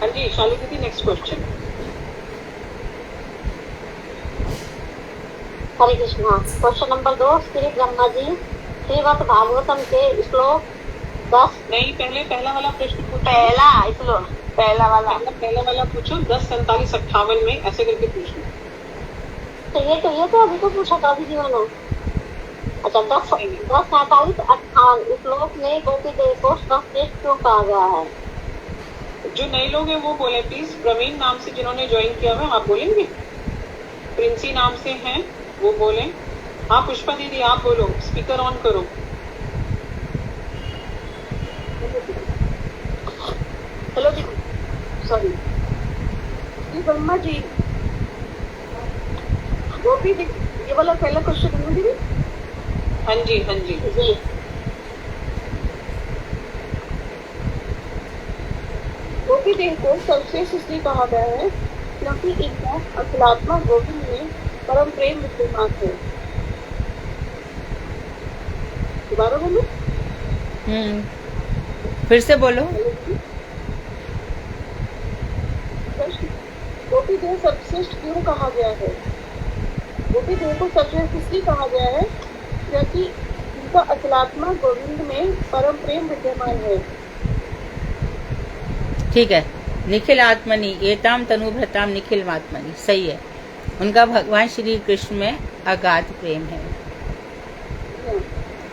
हाँ जी शाली दीदी, नेक्स्ट क्वेश्चन। हरे कृष्णा। क्वेश्चन नंबर 2, श्री ब्रह्मा जी श्रीमद् भागवतम के श्लोक 10। नहीं, पहले पहला वाला प्रश्न पूछो। पहला वाला पूछो। 10, 47, 58 में ऐसे करके पूछो। तो ये तो अभी तो पूछा था दीदी मैंने। अच्छा, 10, 47, 58 श्लोक में गोपी देव को श्रेष्ठ क्यों कहा गया है? जो नए लोग हैं वो बोले प्लीज। प्रवीण नाम से जिन्होंने ज्वाइन किया हुआ, आप बोलेंगे? प्रिंसी नाम से हैं वो बोले। हाँ पुष्पा दीदी आप बोलो, स्पीकर ऑन करो। हेलो जी, सॉरी। जी ब्रह्मा जी, गोपी जी, ये वाला पहला क्वेश्चन है दीदी। हाँ जी हाँ जी जी। गोपी देव को सर्वश्रेष्ठ इसलिए कहा गया है क्योंकि इनमें अखिलात्मा गोविंद में परम प्रेम विद्यमान है। दोबारा बोलो। फिर से बोलो। गोपी देव सर्वश्रेष्ठ क्यों कहा गया है? गोपी देव को सर्वश्रेष्ठ इसलिए कहा गया है क्योंकि इनका अखिलात्मा गोविंद में परम प्रेम विद्यमान है। ठीक है। निखिल आत्मनि एताम तनुभृताम निखिल आत्मनि, सही है। उनका भगवान श्री कृष्ण में अगाध प्रेम है।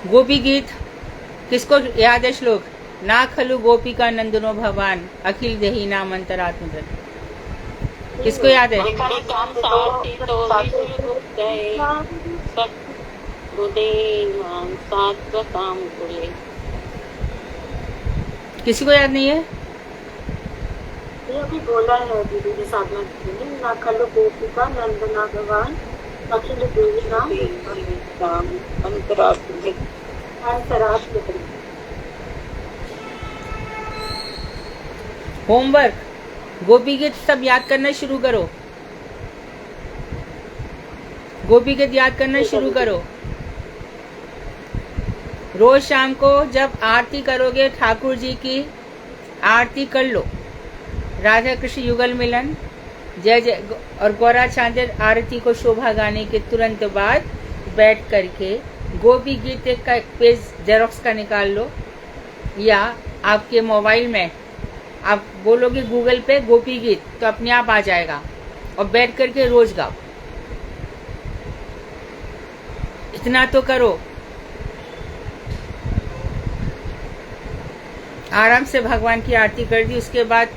गोपी गीत किसको याद है? श्लोक ना खलु गोपिका नंदनो भगवान अखिल देही नाम अंतरात्म। किसको याद है? किसी को याद नहीं है? ये अभी बोला है दीदी जी साधना ने, ना खलु गोपिका नंदना भगवान अखिल देवी नाम अंतरात्म। होमवर्क, गोपी गीत सब याद करना शुरू करो। गोपी गीत याद करना शुरू करो। रोज शाम को जब आरती करोगे ठाकुर जी की आरती कर लो। राधा कृष्ण युगल मिलन, जय जय और गौरा चांदर आरती को शोभा गाने के तुरंत बाद बैठ करके गोपी गीत का एक पेज जेरोक्स का निकाल लो, या आपके मोबाइल में आप बोलोगे गूगल पे गोपी गीत तो अपने आप आ जाएगा, और बैठ करके रोज गाओ। इतना तो करो। आराम से भगवान की आरती कर दी, उसके बाद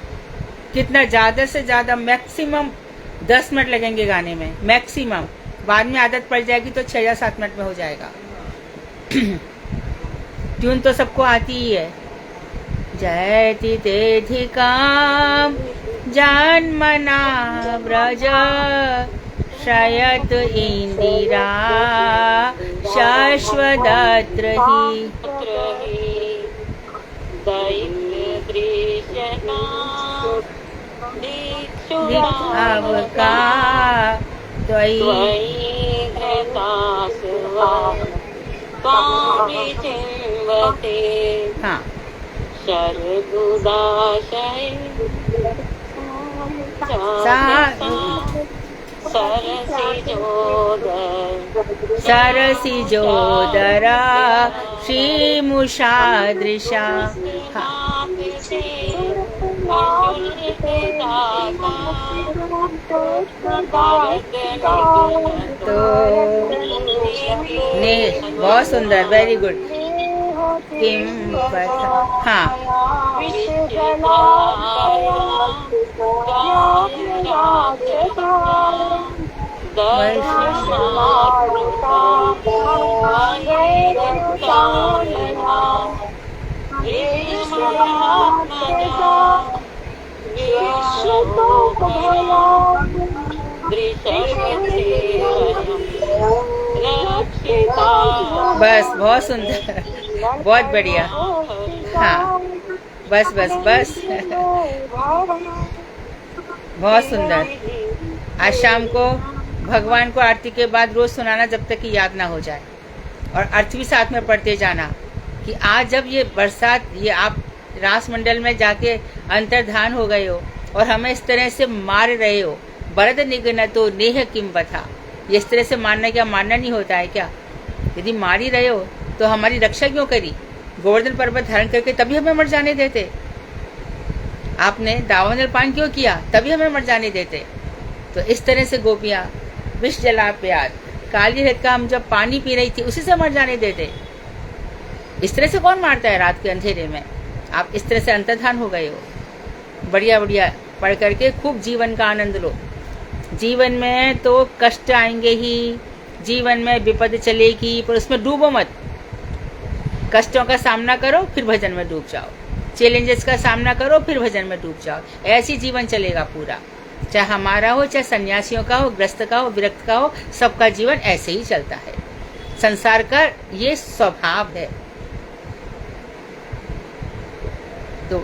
कितना ज्यादा से ज्यादा मैक्सिमम 10 मिनट लगेंगे गाने में मैक्सिमम, बाद में आदत पड़ जाएगी तो 6 या 7 मिनट में हो जाएगा। ट्यून तो सबको आती ही है। जयति तेधिकाम जन्मना व्रज शयत इंदिरा शाश्वतत्र ही का हाँ सरसी जोदरा श्रीमुषादृशा। तो ने बहुत सुंदर, वेरी गुड। किम हाँ बस बहुत सुंदर, बहुत बढ़िया। हाँ बस बस बस बहुत सुंदर। आज शाम को भगवान को आरती के बाद रोज सुनाना जब तक कि याद ना हो जाए, और अर्थ भी साथ में पढ़ते जाना कि आज जब ये बरसात, ये आप रास मंडल में जाके अंतर्धान हो गए हो और हमें इस तरह से मार रहे हो, बरद निगन तो नेह किम बथा। ये इस तरह से मारना क्या मारना नहीं होता है क्या? यदि मार ही रहे हो तो हमारी रक्षा क्यों करी? गोवर्धन पर्वत धारण करके तभी हमें मर जाने देते। आपने दावानल पान क्यों किया? तभी हमें मर जाने देते। तो इस तरह से गोपियां विष जला प्यार काली रेत का हम जब पानी पी रही थी उसी से मर जाने देते। इस तरह से कौन मारता है रात के अंधेरे में? आप इस तरह से अंतर्धान हो गए हो। बढ़िया बढ़िया पढ़ करके खूब जीवन का आनंद लो। जीवन में तो कष्ट आएंगे ही, जीवन में विपद चलेगी, पर उसमें डूबो मत। कष्टों का सामना करो फिर भजन में डूब जाओ, चैलेंजेस का सामना करो फिर भजन में डूब जाओ। ऐसी जीवन चलेगा पूरा, चाहे हमारा हो, चाहे सन्यासियों का हो, ग्रस्त का हो, विरक्त का हो, सबका जीवन ऐसे ही चलता है। संसार का ये स्वभाव है। तो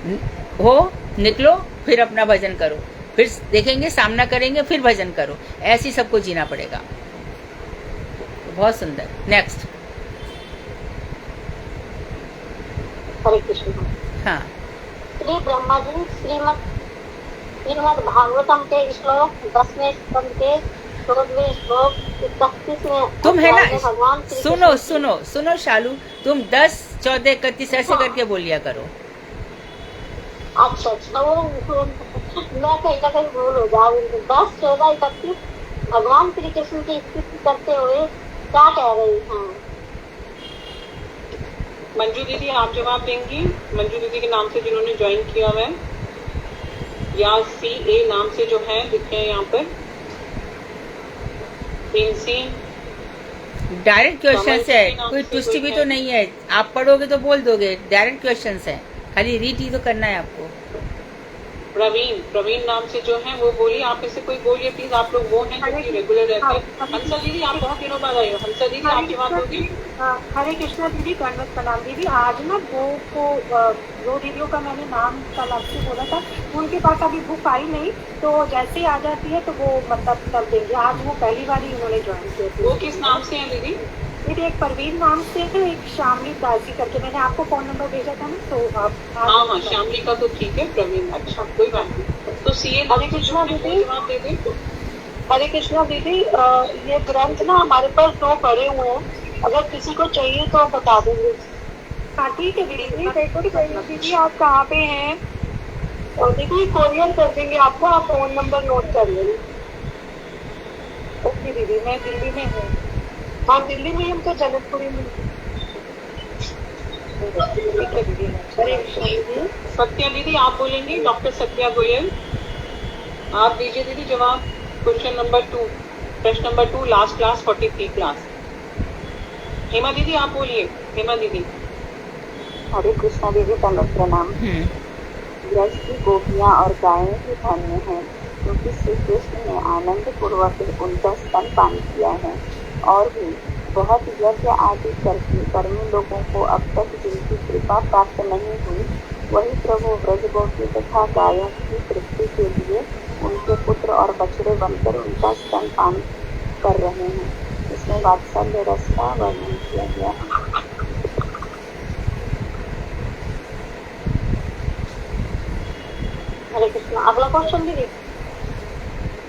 हो, निकलो फिर अपना भजन करो, फिर देखेंगे, सामना करेंगे, फिर भजन करो। ऐसे सबको जीना पड़ेगा। तो बहुत सुंदर। नेक्स्ट। हरे कृष्ण। हाँ। श्री ब्रह्मा जी श्रीमद् भागवतम के श्लोक 10वें स्कंद के 14वें श्लोक 31 तुम है ना, सुनो सुनो सुनो शालू, तुम 10, 14, 31 ऐसे करके बोलिया करो। अच्छा मैं कहीं ना कहीं भूल हो जाऊंगी। 10, 14, 31 भगवान श्री कृष्ण की स्तुति करते हुए क्या कह रही हैं? मंजू दीदी आप जवाब देंगी? मंजू दीदी के नाम से जिन्होंने ज्वाइन किया हुआ है, या CA नाम से जो है लिखे हैं यहाँ पर। प्रिंसी डायरेक्ट क्वेश्चन है, कोई ट्विस्ट भी तो नहीं है। आप पढ़ोगे तो बोल दोगे, डायरेक्ट क्वेश्चन है, खाली रीड ही तो करना है आपको। प्रवीण नाम से जो है वो बोलिए। आप इससे कोई बोलिए प्लीज। आप लोग वो हैं जो कि रेगुलर रहते हैं। हंसा दीदी आप बहुत दिनों बाद आए हो। हंसा दीदी आप जवाब दोगी? हरे कृष्णा दीदी, दंडवत प्रणाम दीदी। आज ना दो दीदियों का मैंने नाम कल आपसे बोला था, उनके पास अभी बुक आई नहीं, तो जैसे ही आ जाती है तो वो मतलब कर देंगे। आज वो पहली बार ही उन्होंने ज्वाइन किया था। वो किस नाम से है दीदी? दीदी एक परवीन नाम से है, एक शामली दासी करके। मैंने आपको फोन नंबर भेजा था ना, तो आप हाँ शामली का तो ठीक है, प्रवीण अच्छा कोई बात नहीं। तो CA हरे कृष्णा दीदी, जवाब दे दें। हरे कृष्णा दीदी, ये ग्रंथ ना हमारे पास 2 पड़े हुए हैं, अगर किसी को चाहिए तो बता देंगे। हाँ ठीक है दीदी। दीदी आप कहाँ पे हैं? और दीदी कोरियर कर देंगे आपको, आप फोन नंबर नोट कर लेंगे। ओके दीदी, मैं दिल्ली में हूँ। हाँ दिल्ली में, हम तो जनकपुरी में। सत्या दीदी आप बोलेंगी? डॉक्टर सत्या गोयल आप दीजिए दीदी जवाब। क्वेश्चन नंबर 2, प्रश्न number 2, last class 43 class. Hema दीदी आप बोलिए। हेमा दीदी। हरे कृष्णा दीदी, दंडवत प्रणाम। ब्रज की गोपियाँ और गायें भी धन्य हैं, क्योंकि श्री कृष्ण ने आनंद पूर्वक उनका स्तनपान किया है। और भी बहुत यज्ञ आदि करके कर्मी लोगों को अब तक जिनकी कृपा प्राप्त नहीं हुई, वही प्रभु ब्रज गोपी तथा गायों की तृप्ति के लिए उनके पुत्र और बछड़े बनकर उनका स्तनपान कर रहे हैं। इसमें वात्सल्य रस का वर्णन किया गया है। हरे कृष्णा। अगला क्वेश्चन दीदी।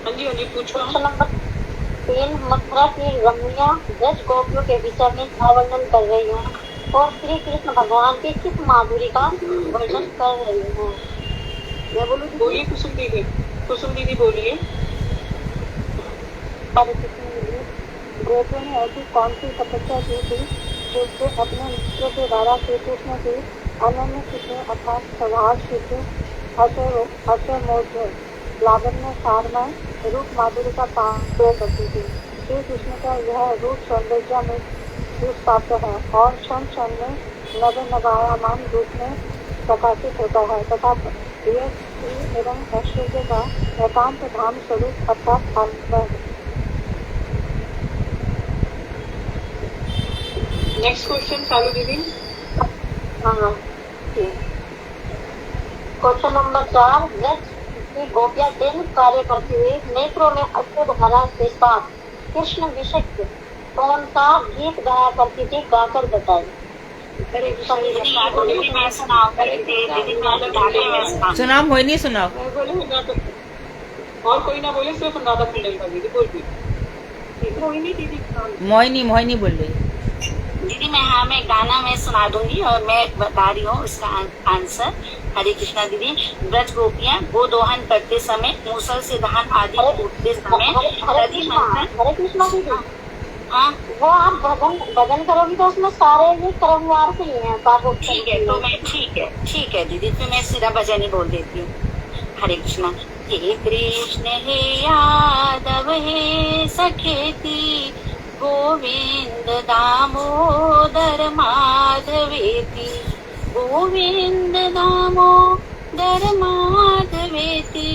हाँ जी, हाँ जी, पूछो। क्वेश्चन नंबर 3, मथुरा की रमणियां ब्रज गोपियों के विषय में क्या वर्णन कर रही हैं और श्री कृष्ण भगवान की किस माधुरी का वर्णन कर रही हैं? मैं बोलूं? बोलिए कुसुम दीदी। कुसुम दीदी बोलिए। हरे कृष्ण दीदी, गोपियों ने ऐसी कौन सी तपस्या की थी जिससे अपने मित्रों के द्वारा श्री कृष्ण की अनन्य सिद्धि अर्थात स्वभाव सिद्धि, अक्षय मोक्ष, लावण्य सारमय रूप माधुरी का पालन करती थी। श्री कृष्ण का यह रूप सौंदर्य में प्राप्त है और क्षण क्षण में नव नवायमान रूप में प्रकाशित होता है तथा यह स्त्री एवं ऐश्वर्य का एकांत धाम स्वरूप अर्थात आत्मा है। नेक्स्ट क्वेश्चन चालू दीदी। हाँ, क्वेश्चन नंबर 4, ब्रज की गोपियां दिन कार्य करती हुई नेत्रों में अश्रुधारा के साथ कृष्ण विषय कौन सा गीत गाया करती थी, गाकर बताई। सुनाओ, मोहिनी सुनाओ। और कोई ना बोले, सिर्फ अनुराधा मंडल का दीदी बोल दी। मोहिनी दीदी। मोहिनी बोल रही है। दीदी मैं गाना मैं सुना दूंगी और मैं बता रही हूँ उसका आंसर। हरे कृष्णा दीदी, ब्रज गोपियाँ गोदोहन करते समय, मूसल से धान आदि कूटते समय, नदी मंथन। हरे कृष्णा दीदी, हाँ वो आप भजन करोगी तो उसमें सारे ही क्रमवार से ही हैं। ठीक है, तो मैं ठीक है दीदी, फिर मैं सीधा भजन ही बोल देती हूँ। हरे कृष्णा। हे कृष्ण हे यादव हे सखेती, गोविंद दामोदर माधवेति, गोविंद दामोदर माधवेति,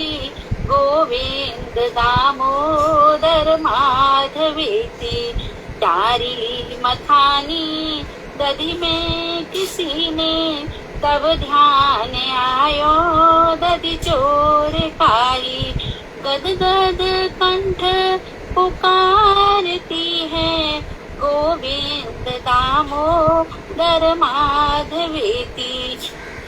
गोविंद दामोदर माधवेति। डारी मथानी दधि में किसी ने, तब ध्यान आयो दधि चोर खाई। गद गद कंठ पुकारती है, गोविंद दामोदर माधवेति।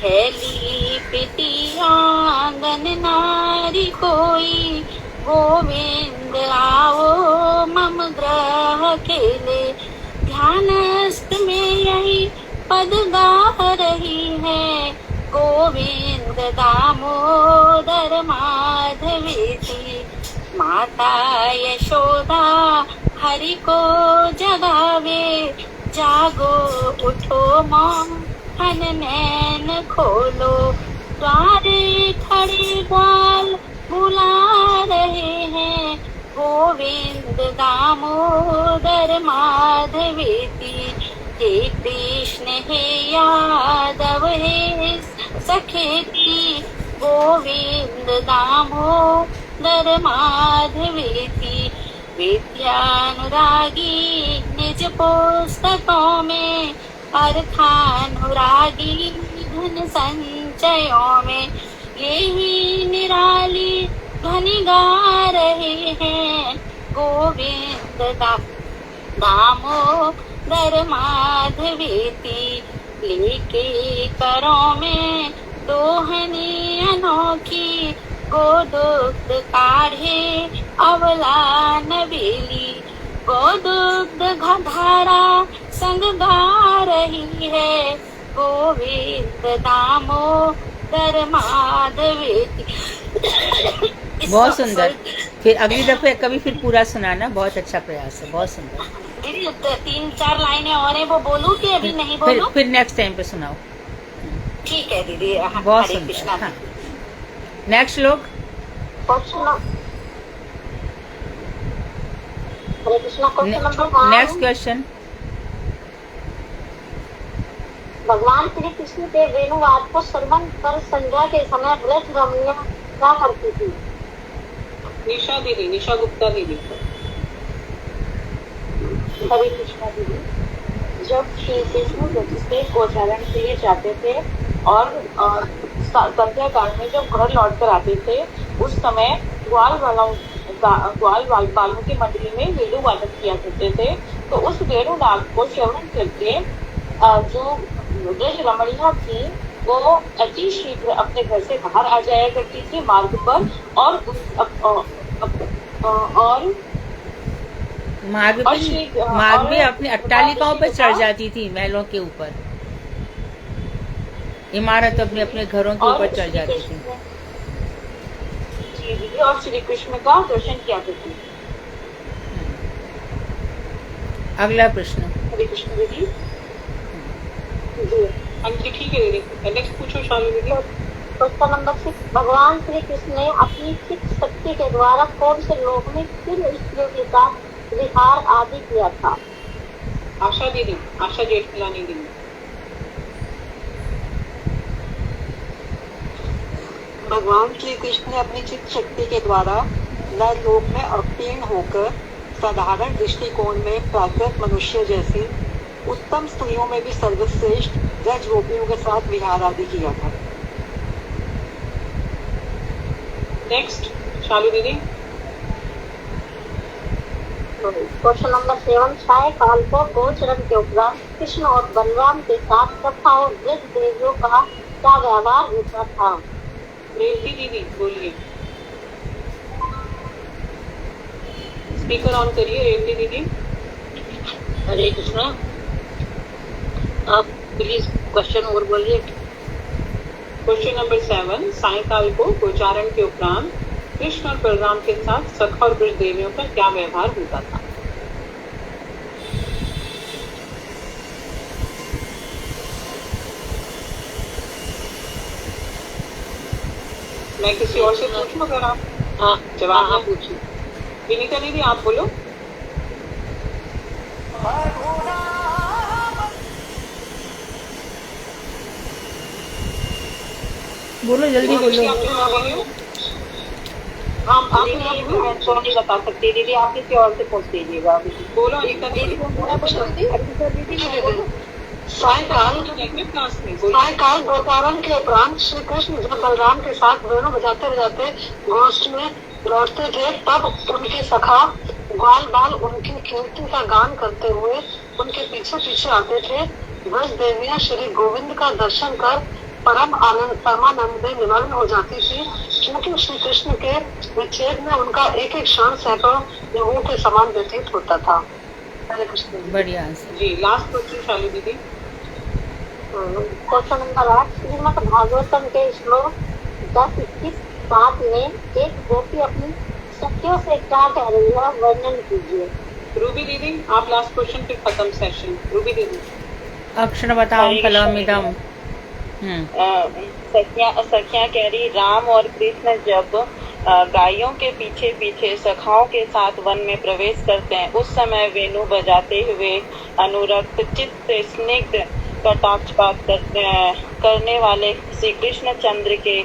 हैली पिटी आंगन नारी कोई, गोविंद आओ मम ग्रह खेले। ध्यानस्थ में यही पद गा रही है, गोविंद दामोदर माधवेति। माता यशोदा हरि को जगावे, जागो उठो मोहन नैन खोलो। द्वारे खड़े ग्वाल बुला रहे हैं, गोविंद दामोदर माधवेति। हे कृष्ण हे यादव हे सखेती, गोविंद दामोदर माधवेति। विद्यानुरागी निज पुस्तकों में, अर्थानुरागी धन संचयों में। यही निराली ध्वनि गा रहे हैं, गोविंद दामोदर माधवेति। लेके करों में दोहनी अनोखी, गोदुग्ध काढ़े अवला नवेली। गोदुग्ध धारा संग गा रही है, गोविंद दामोदर माधवेति। बहुत सुंदर। फिर अगली दफे कभी फिर पूरा सुनाना, बहुत अच्छा प्रयास है, बहुत सुंदर। दीदी 3-4 लाइनें और हैं, वो बोलूं कि अभी नहीं बोलूं? फिर नेक्स्ट टाइम पे सुनाओ। ठीक है दीदी। बहुत सुंदर। हाँ। नेक्स्ट लोग। Hare Krishna. Question number 1। Next question. भगवान श्री कृष्ण के वेणुवाद को श्रवण कर संध्या के समय ब्रज रमणियां क्या करती थी? निशा दीदी, निशा गुप्ता दीदी। हरे कृष्णा दीदी, जब श्री कृष्ण ब्रज से गोचारण के लिए जाते थे और संध्या काल में जब घर लौट कर आते थे, उस समय ग्वाल बालों की मंडली में वेणु वादन किया करते थे। तो उस वेणुनाद को श्रवण करके जो ब्रज रमणियां थी वो अति शीघ्र अपने घर से बाहर आ जाया करती थी मार्ग पर, और मार्ग भी अपनी अट्टालिकाओं पर चढ़ जाती थी, महलों के ऊपर, इमारत अपने अपने घरों के ऊपर चढ़ जाती थी। जी दीदी, और श्री कृष्ण का दर्शन किया करती थी। अगला प्रश्न। हरे कृष्ण दीदी। हाँ जी ठीक है दीदी, नेक्स्ट पूछो शालू दीदी। Question number 6। भगवान श्री कृष्ण ने अपनी चित्त शक्ति के द्वारा कौन से लोक में किन स्त्रियों के साथ विहार आदि किया था? आशा दीदी, आशा जेठमलानी दीदी। भगवान श्री कृष्ण ने अपनी चित्त शक्ति के द्वारा नर लोक में अवतीर्ण होकर साधारण दृष्टिकोण में प्राकृत मनुष्य जैसी उत्तम स्त्रियों में भी सर्वश्रेष्ठ ब्रज गोपियों के साथ विहार आदि किया था। नेक्स्ट शालू दीदी। Question number 7। साय काल को गोचरण के उपरांत कृष्ण और बलराम के साथ कथा और ब्रज देवियों का क्या व्यवहार होता था? रेवती दीदी बोलिए, स्पीकर ऑन करिए। रेवती दीदी। हरे कृष्णा, आप प्लीज क्वेश्चन और बोलिए। Question number 7। सायकाल को गोचारण के उपरांत कृष्ण और बलराम के साथ सखा और ब्रज देवियों का क्या व्यवहार होता था? मैं किसी और से पूछूं अगर आप जवाब पूछिए। विनीता दीदी आप बोलो। बोलो जल्दी बोलो। आप नहीं बता सकती दीदी, आप किसी और से पूछ लीजिएगा। बोलो अनिता दीदी। सायकाल गोचारण के उपरांत श्री कृष्ण जब बलराम के साथ वेणु बजाते बजाते गोष्ठ में लौटते थे, तब उनके सखा ग्वाल बाल उनकी कीर्ति का गान करते हुए उनके पीछे पीछे आते थे। ब्रज देवियां श्री गोविंद का दर्शन कर परमानंद में निमग्न हो जाती थी, क्योंकि श्री कृष्ण के विच्छेद में उनका एक एक क्षण सैकड़ों युगों के समान व्यतीत होता था। बढ़िया जी। लास्ट क्वेश्चन शालू दीदी। Question number 8। श्रीमद् भागवतम के श्लोक 10-21 पाठ में एक गोपी अपनी सखियों से क्या कह रही है, वर्णन कीजिए। रूबी दीदी आप लास्ट क्वेश्चन फिर खत्म सेशन। रूबी दीदी। अक्षर बताओ फलमिदम। सखियां कह रही, राम और कृष्ण जब गायों के पीछे पीछे सखाओं के साथ वन में प्रवेश करते हैं, उस समय वेणु बजाते हुए अनुरक्त चित्त स्निग्ध कटाक्षपात करने वाले श्री कृष्ण चंद्र के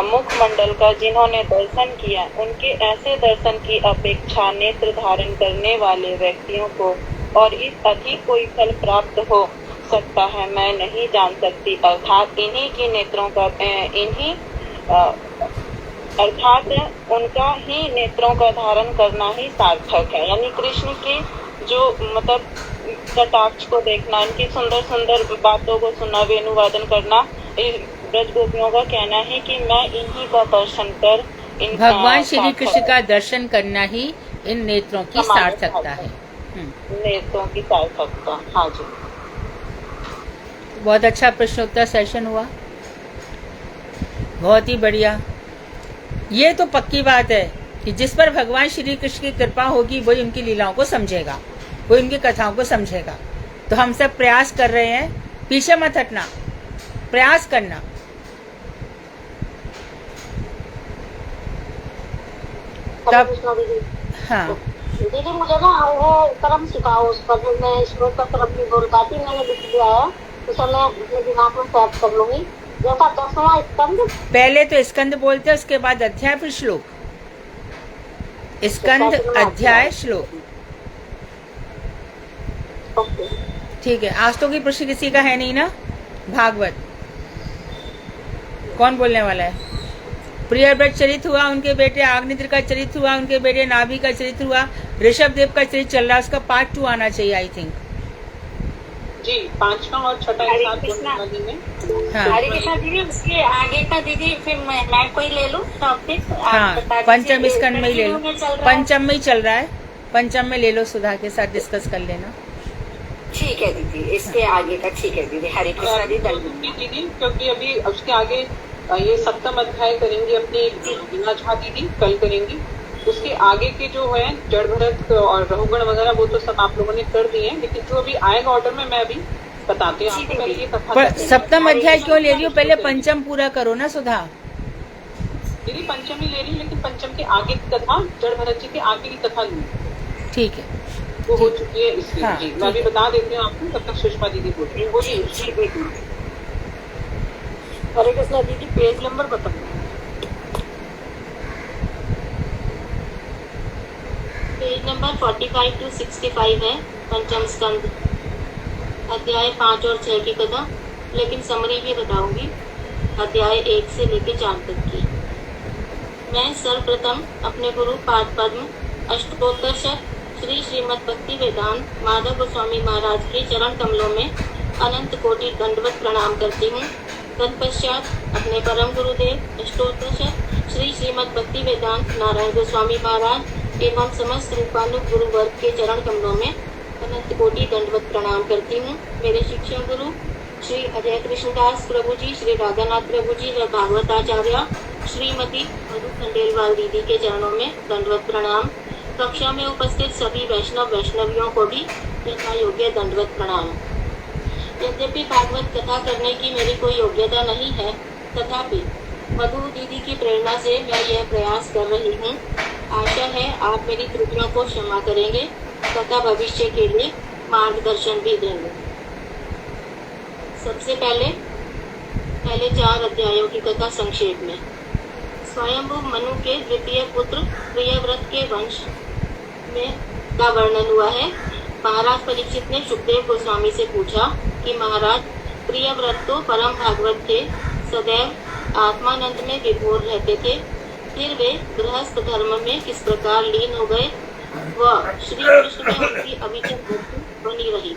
मुखमंडल का जिन्होंने दर्शन किया, उनके ऐसे दर्शन की अपेक्षा नेत्र धारण करने वाले व्यक्तियों को और इस अधिक कोई फल प्राप्त हो सकता है मैं नहीं जान सकती। अर्थात इन्हीं की नेत्रों का अर्थात उनका ही नेत्रों का धारण करना ही सार्थक है। यानी कृष्ण की जो मतलब कटाक्ष को देखना, इनकी सुंदर सुंदर बातों को सुनना, वेणु वादन करना, ब्रज गोपियों का कहना है कि मैं इन्हीं का दर्शन कर भगवान श्री कृष्ण का दर्शन करना ही इन नेत्रों की सार्थकता है। नेत्रों की सार्थकता। हाँ जी, बहुत अच्छा प्रश्नोत्तर सेशन हुआ, बहुत ही बढ़िया। ये तो पक्की बात है कि जिस पर भगवान श्री कृष्ण की कृपा होगी वही उनकी लीलाओं को समझेगा, वही उनकी कथाओं को समझेगा। तो हम सब प्रयास कर रहे हैं, पीछे मत हटना, प्रयास करना। तब हाँ दीदी मुझे ना वो क्रम सिखाओ, उस पर मैं श्लोक का क्रम नहीं बोल पाती, मैंने लिख दिया है, उसे मैं अपने दिमाग में सेट कर लूंगी। जैसा 10वां स्कंद, पहले तो स्कंद बोलते हैं, उसके बाद अध्याय, फिर श्लोक। स्कंद, अध्याय, श्लोक। ओके ठीक है। आज तो की प्रश्न किसी का है नहीं ना? भागवत कौन बोलने वाला है? प्रियव्रत चरित हुआ, उनके बेटे आग्निद्र का चरित हुआ, उनके बेटे नाभि का चरित हुआ, ऋषभ देव का चरित चल रहा है, उसका पार्ट 2 आना चाहिए आई थिंक। जी 5वां और 6वां एक साथ बोलने वाली में। हाँ हरे कृष्णा दीदी, उसके आगे का दीदी फिर मैं कोई ले लूं टॉपिक? हाँ, पंचम स्कंद में ही ले लो, पंचम में ही चल रहा है, पंचम में ले लो, सुधा के साथ डिस्कस कर लेना। ठीक है दीदी, इसके आगे का ठीक है दीदी। हरे कृष्णा दीदी, क्योंकि अभी उसके आगे ये 7वां अध्याय करेंगी अपनी बीना झा दीदी, कल करेंगी। उसके आगे के जो है जड़ भरत और रहुगण वगैरह वो तो सब आप लोगों ने कर दिए हैं, लेकिन जो अभी आएगा ऑर्डर में मैं अभी बताती हूँ आपको। पहले ये कथा, पर 7वां अध्याय क्यों ले रही हो? पहले पंचम पूरा करो ना सुधा। दीदी पंचम ही ले रही हूँ, लेकिन पंचम के आगे की कथा, जड़ भरत जी के आगे की कथा लूँ। ठीक है, वो हो चुकी है इसलिए। हाँ, जी मैं अभी बता देती हूँ आपको, तब तक सुषमा दीदी बोल रही है। बोलिए। हरे कृष्णा दीदी, पेज नंबर बताओ। पेज नंबर 45 to 65 है पंचम स्कंद, अध्याय 5 और 6 की कथा, लेकिन समरी भी बताऊंगी अध्याय 1 से लेकर 4 तक की। मैं सर्वप्रथम अपने गुरु पाद पद्म अष्टोत्तर श्री श्रीमद् भक्ति वेदांत माधव गोस्वामी महाराज के चरण कमलों में अनंत कोटि दंडवत प्रणाम करती हूँ। तत्पश्चात अपने परम गुरुदेव अष्टोत्तर श्री श्रीमद् भक्ति वेदांत नारायण गोस्वामी महाराज एवं समस्त रूपानुग गुरु वर्ग के चरण कमलों में अनंत कोटि दंडवत प्रणाम करती हूँ। मेरे शिक्षक गुरु श्री अजय कृष्णदास प्रभु जी, श्री राधानाथ प्रभु जी व भागवताचार्य श्रीमती मधु खंडेलवाल दीदी के चरणों में दंडवत प्रणाम। कक्षा में उपस्थित सभी वैष्णवियों को भी यथा योग्य दंडवत प्रणाम। यद्यपि भागवत कथा करने की मेरी कोई योग्यता नहीं है, तथापि मधु दीदी की प्रेरणा से मैं यह प्रयास कर रही हूँ। आशा है आप मेरी त्रुटियों को क्षमा करेंगे तथा भविष्य के लिए मार्गदर्शन भी देंगे। सबसे पहले 4 अध्यायों की कथा संक्षेप में। स्वयंभू मनु के द्वितीय पुत्र प्रियव्रत के वंश में का वर्णन हुआ है। महाराज परीक्षित ने सुखदेव गोस्वामी से पूछा कि महाराज, प्रियव्रत तो परम भागवत थे, सदैव आत्मानंद में विभोर रहते थे, फिर वे गृहस्थ धर्म में किस प्रकार लीन हो गए व श्री कृष्ण में उनकी अविचल भक्ति बनी रही।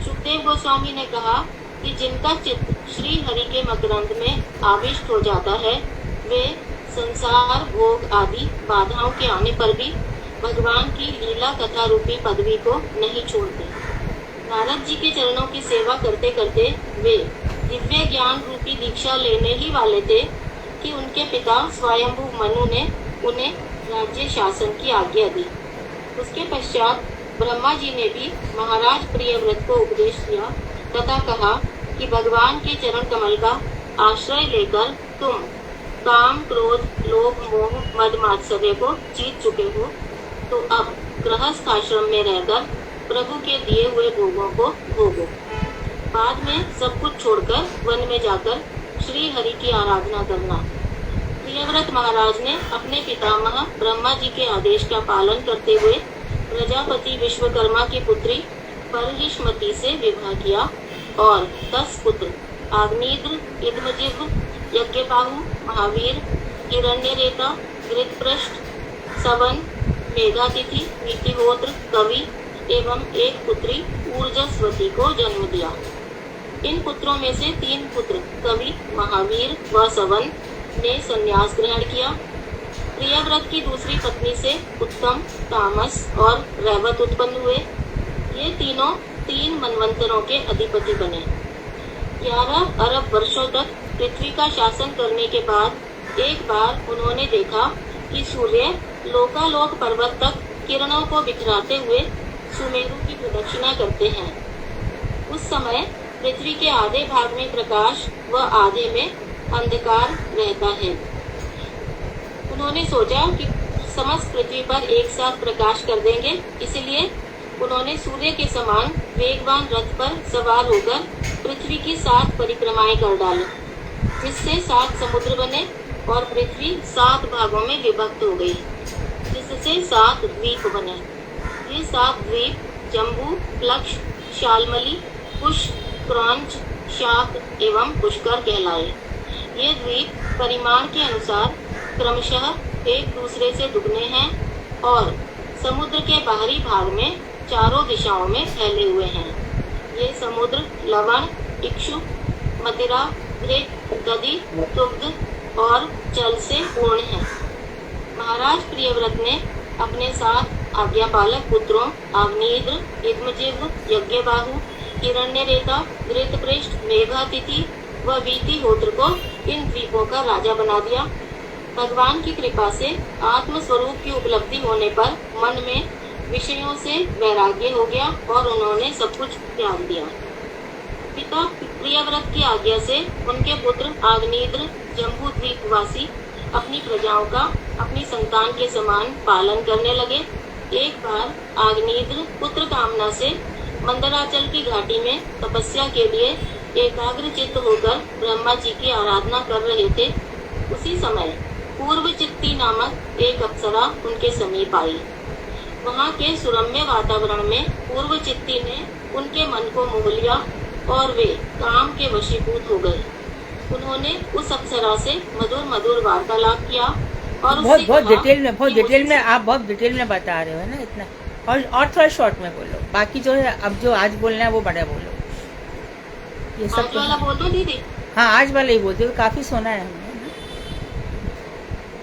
सुखदेव गोस्वामी ने कहा कि जिनका चित्त श्री हरि के मकरंद में आविष्ट हो जाता है, वे संसार भोग आदि बाधाओं के आने पर भी भगवान की लीला कथा रूपी पदवी को नहीं छोड़ते। नारद जी के चरणों की सेवा करते करते वे दिव्य ज्ञान रूपी दीक्षा लेने ही वाले थे कि उनके पिता स्वयंभू मनु ने उन्हें राज्य शासन की आज्ञा दी। उसके पश्चात ब्रह्मा जी ने भी महाराज प्रियव्रत को उपदेश दिया तथा कहा कि भगवान के चरण कमल का आश्रय लेकर तुम काम, क्रोध, लोभ, मोह, मद, मात्सर्य को जीत चुके हो, तो अब गृहस्थ आश्रम में रहकर प्रभु के दिए हुए भोगों को भोगो। बाद में सब कुछ छोड़कर वन में जाकर श्री हरि की आराधना करना। प्रियव्रत महाराज ने अपने पितामह ब्रह्मा जी के आदेश का पालन करते हुए प्रजापति विश्वकर्मा की पुत्री परहिष्मति से विवाह किया और 10 पुत्र आग्नेत्र, इद्मजिह्व, यज्ञबाहु, महावीर, हिरण्यरेता, घृतपृष्ठ, सवन, मेधातिथि, नीतिहोत्र, कवि एवं एक पुत्री ऊर्जस्वती को जन्म दिया। इन पुत्रों में से 3 पुत्र कवि, महावीर व सवन ने संन्यास ग्रहण किया। प्रियव्रत की दूसरी पत्नी से उत्तम, तामस और रैवत उत्पन्न हुए। ये तीनों 3 मनवंतरों के अधिपति बने। 11 अरब वर्षों तक पृथ्वी का शासन करने के बाद एक बार उन्होंने देखा कि सूर्य लोकालोक पर्वत तक किरणों को बिखराते हुए सुमेरु की प्रदक्षिणा करते हैं। उस समय पृथ्वी के आधे भाग में प्रकाश व आधे में अंधकार रहता है। उन्होंने सोचा कि समस्त पृथ्वी पर एक साथ प्रकाश कर देंगे। इसलिए उन्होंने सूर्य के समान वेगवान रथ पर सवार होकर पृथ्वी की 7 परिक्रमाएं कर डाली, जिससे 7 समुद्र बने और पृथ्वी 7 भागों में विभक्त हो गई, जिससे 7 द्वीप बने। ये 7 द्वीप जम्बू, प्लक्ष, शालमली, कुश, क्रौंच, शाक एवं पुष्कर कहलाए। ये द्वीप परिमाण के अनुसार क्रमशः एक दूसरे से दुगने हैं और समुद्र के बाहरी भाग में चारों दिशाओं में फैले हुए हैं। ये समुद्र लवण, इक्षु, मदिरा, घृत, दधि, दुग्ध और जल से पूर्ण है। महाराज प्रियव्रत ने अपने 7 आज्ञापालक पुत्रों अग्निद्र, इद्मजिह्व, यज्ञबाहु, हिरण्यरेता, घृतपृष्ठ, मेघातिथि व वीतिहोत्र को इन द्वीपों का राजा बना दिया। भगवान की कृपा से आत्म स्वरूप की उपलब्धि होने पर मन में विषयों से वैराग्य हो गया और उन्होंने सब कुछ त्याग दिया। पिता प्रियव्रत की आज्ञा से उनके पुत्र आग्नेत्र जम्बू द्वीपवासी अपनी प्रजाओं का अपनी संतान के समान पालन करने लगे। एक बार आग्नेत्र पुत्र कामना से मंदराचल की घाटी में तपस्या के लिए एकाग्र चित्त होकर ब्रह्मा जी की आराधना कर रहे थे। उसी समय पूर्व चित्ती नामक एक अप्सरा उनके समीप आई। वहाँ के सुरम्य वातावरण में पूर्व चित्ती ने उनके मन को मोह लिया और वे काम के वशीभूत हो गए। उन्होंने उस अप्सरा से मधुर मधुर वार्तालाप किया और बहुत डिटेल में आप बहुत डिटेल में बता रहे हो ना इतना, और थोड़ा शॉर्ट में बोलो। बाकी जो है अब जो आज बोलना है वो बड़ा बोलो। ये सब आज वाला बोल दो दीदी। हाँ आज वाला ही बोलते हो, काफी सुना है हमने।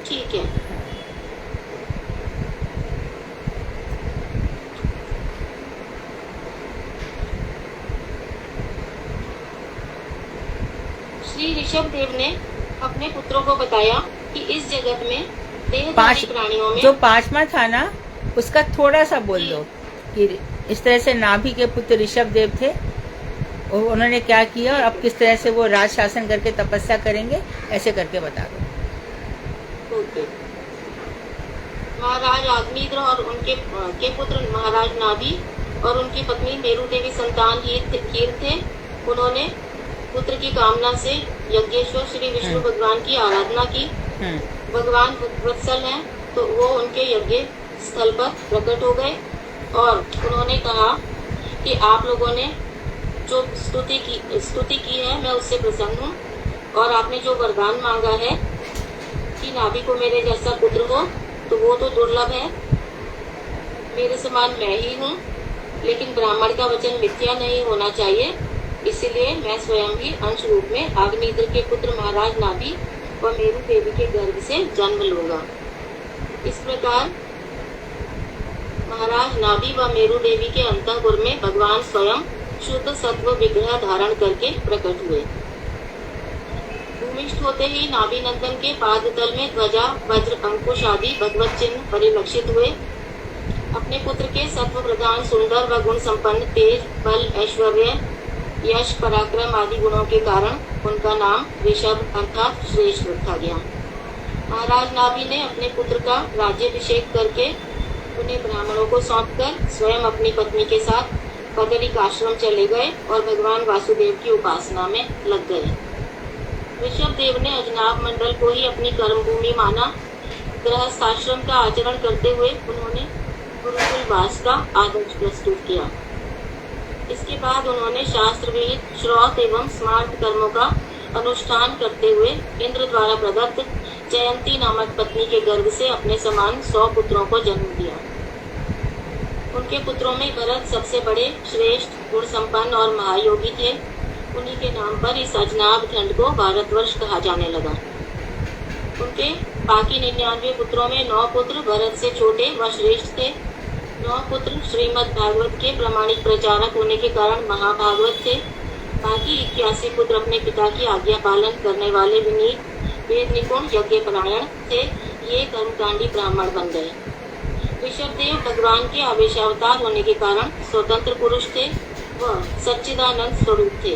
ठीक है। श्री ऋषभ देव ने अपने पुत्रों को बताया कि इस जगत में देहधारी प्राणियों में जो 5वां था ना उसका थोड़ा सा बोल दो कि इस तरह से नाभि के पुत्र ऋषभ देव थे, उन्होंने क्या किया और अब किस तरह से वो राज शासन करके तपस्या करेंगे, ऐसे करके बता दो। महाराज आग्नेत्र और उनके पुत्र महाराज नाभि और उनकी पत्नी मेरु देवी संतान हीर थे। उन्होंने पुत्र की कामना से यज्ञेश्वर श्री विष्णु भगवान की आराधना की। भगवान वत्सल हैं तो वो उनके यज्ञ स्थल पर प्रकट हो गए और उन्होंने कहा कि आप लोगों ने जो स्तुति की है मैं उससे प्रसन्न हूँ और आपने जो वरदान मांगा है कि नाभि को मेरे जैसा पुत्र हो तो वो तो दुर्लभ है। मेरे समान मैं ही हूँ, लेकिन ब्राह्मण का वचन मिथ्या नहीं होना चाहिए, इसलिए मैं स्वयं ही अंश रूप में आग्नेत्र के पुत्र महाराज नाभि व मेरु देवी के गर्भ से जन्म लूंगा। इस प्रकार महाराज नाभि व मेरु देवी के अंतःपुर में भगवान स्वयं शुद्ध सत्व विग्रह धारण करके प्रकट हुए। भूमिष्ठ होते ही नाभि नंदन के पाद तल में ध्वजा, वज्र, अंकुश आदि भगवत चिन्ह परिलक्षित हुए। अपने पुत्र के सत्व प्रधान, सुंदर व गुण संपन्न, तेज, बल, ऐश्वर्य, यश, पराक्रम आदि गुणों के कारण उनका नाम ऋषभ अर्थात श्रेष्ठ रखा गया। महाराज नाभि ने अपने पुत्र का राज्याभिषेक करके उन्हें ब्राह्मणों को सौंपकर स्वयं अपनी पत्नी के साथ बदरिक आश्रम चले गए और भगवान वासुदेव की उपासना में लग गए। ऋषभ देव ने अजनाभ मंडल को ही अपनी कर्म भूमि माना। गृहस्थाश्रम का आचरण करते हुए उन्होंने गुरुकुल वास का आदर्श प्रस्तुत किया। इसके बाद उन्होंने शास्त्र विहित श्रौत एवं स्मार्त कर्मों का अनुष्ठान करते हुए इंद्र द्वारा प्रदत्त जयंती नामक पत्नी के गर्भ से अपने समान 100 पुत्रों को जन्म दिया। उनके पुत्रों में भरत सबसे बड़े, श्रेष्ठ, गुण संपन्न और महायोगी थे। उन्हीं के नाम पर इस अजनाभ खंड को भारतवर्ष कहा जाने लगा। उनके बाकी 99 पुत्रों में 9 पुत्र भरत से छोटे व श्रेष्ठ थे। 9 पुत्र श्रीमद् भागवत के प्रामाणिक प्रचारक होने के कारण महाभागवत थे। बाकी 81 पुत्र अपने पिता की आज्ञा पालन करने वाले विनीत, वेद निपुण, यज्ञ परायण थे। ये कर्मकांडी ब्राह्मण बन गए। ऋषभदेव भगवान के आवेशावतार होने के कारण स्वतंत्र पुरुष थे व सच्चिदानंद स्वरूप थे।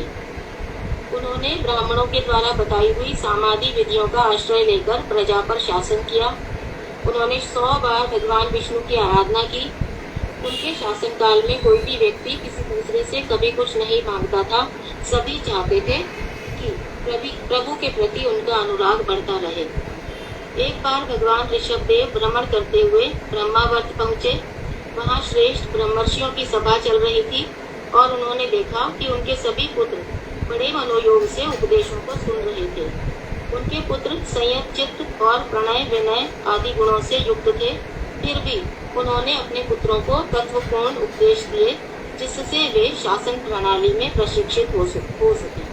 उन्होंने ब्राह्मणों के द्वारा बताई हुई सामादि विधियों का आश्रय लेकर प्रजा पर शासन किया। उन्होंने 100 बार भगवान विष्णु की आराधना की। उनके शासनकाल में कोई भी व्यक्ति किसी दूसरे से कभी कुछ नहीं मांगता था। सभी चाहते थे कि प्रभु के प्रति उनका अनुराग बढ़ता रहे। एक बार भगवान ऋषभ देव भ्रमण करते हुए ब्रह्मावर्त पहुँचे। वहाँ श्रेष्ठ ब्रह्मर्षियों की सभा चल रही थी और उन्होंने देखा कि उनके सभी पुत्र बड़े मनोयोग से उपदेशों को सुन रहे थे। उनके पुत्र संयत चित्त और प्रणय विनय आदि गुणों से युक्त थे। फिर भी उन्होंने अपने पुत्रों को तत्वपूर्ण उपदेश दिए, जिससे वे शासन प्रणाली में प्रशिक्षित हो सके।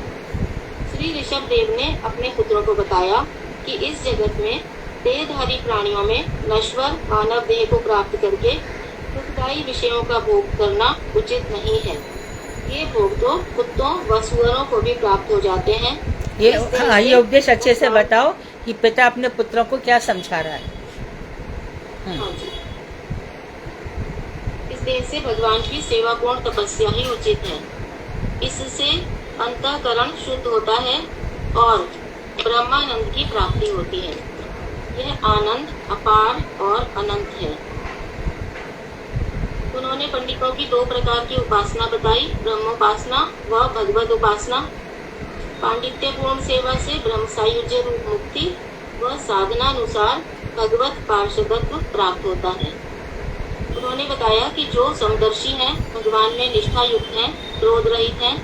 श्री ऋषभ देव ने अपने पुत्रों को बताया कि इस जगत में देहधारी प्राणियों में नश्वर मानव देह को प्राप्त करके दुखदायी विषयों का भोग करना उचित नहीं है। ये भोग तो कुत्तों व सुअरों को भी प्राप्त हो जाते हैं। ये उपदेश अच्छे से बताओ कि पिता अपने पुत्रों को क्या समझा रहा है। हाँ जी। इस देह से भगवान की सेवापूर्ण तपस्या ही उचित है। इससे अंतःकरण शुद्ध होता है और ब्रह्मानंद की प्राप्ति होती है। यह आनंद अपार और अनंत है। उन्होंने पंडितों की 2 प्रकार की उपासना बताई, ब्रह्मोपासना व भगवत उपासना। पांडित्यपूर्ण सेवा से ब्रह्म सायुज्य रूप मुक्ति व साधनानुसार भगवत पार्षदत्व प्राप्त होता है। उन्होंने बताया कि जो समदर्शी हैं, भगवान में निष्ठा युक्त हैं, क्रोध रहित हैं,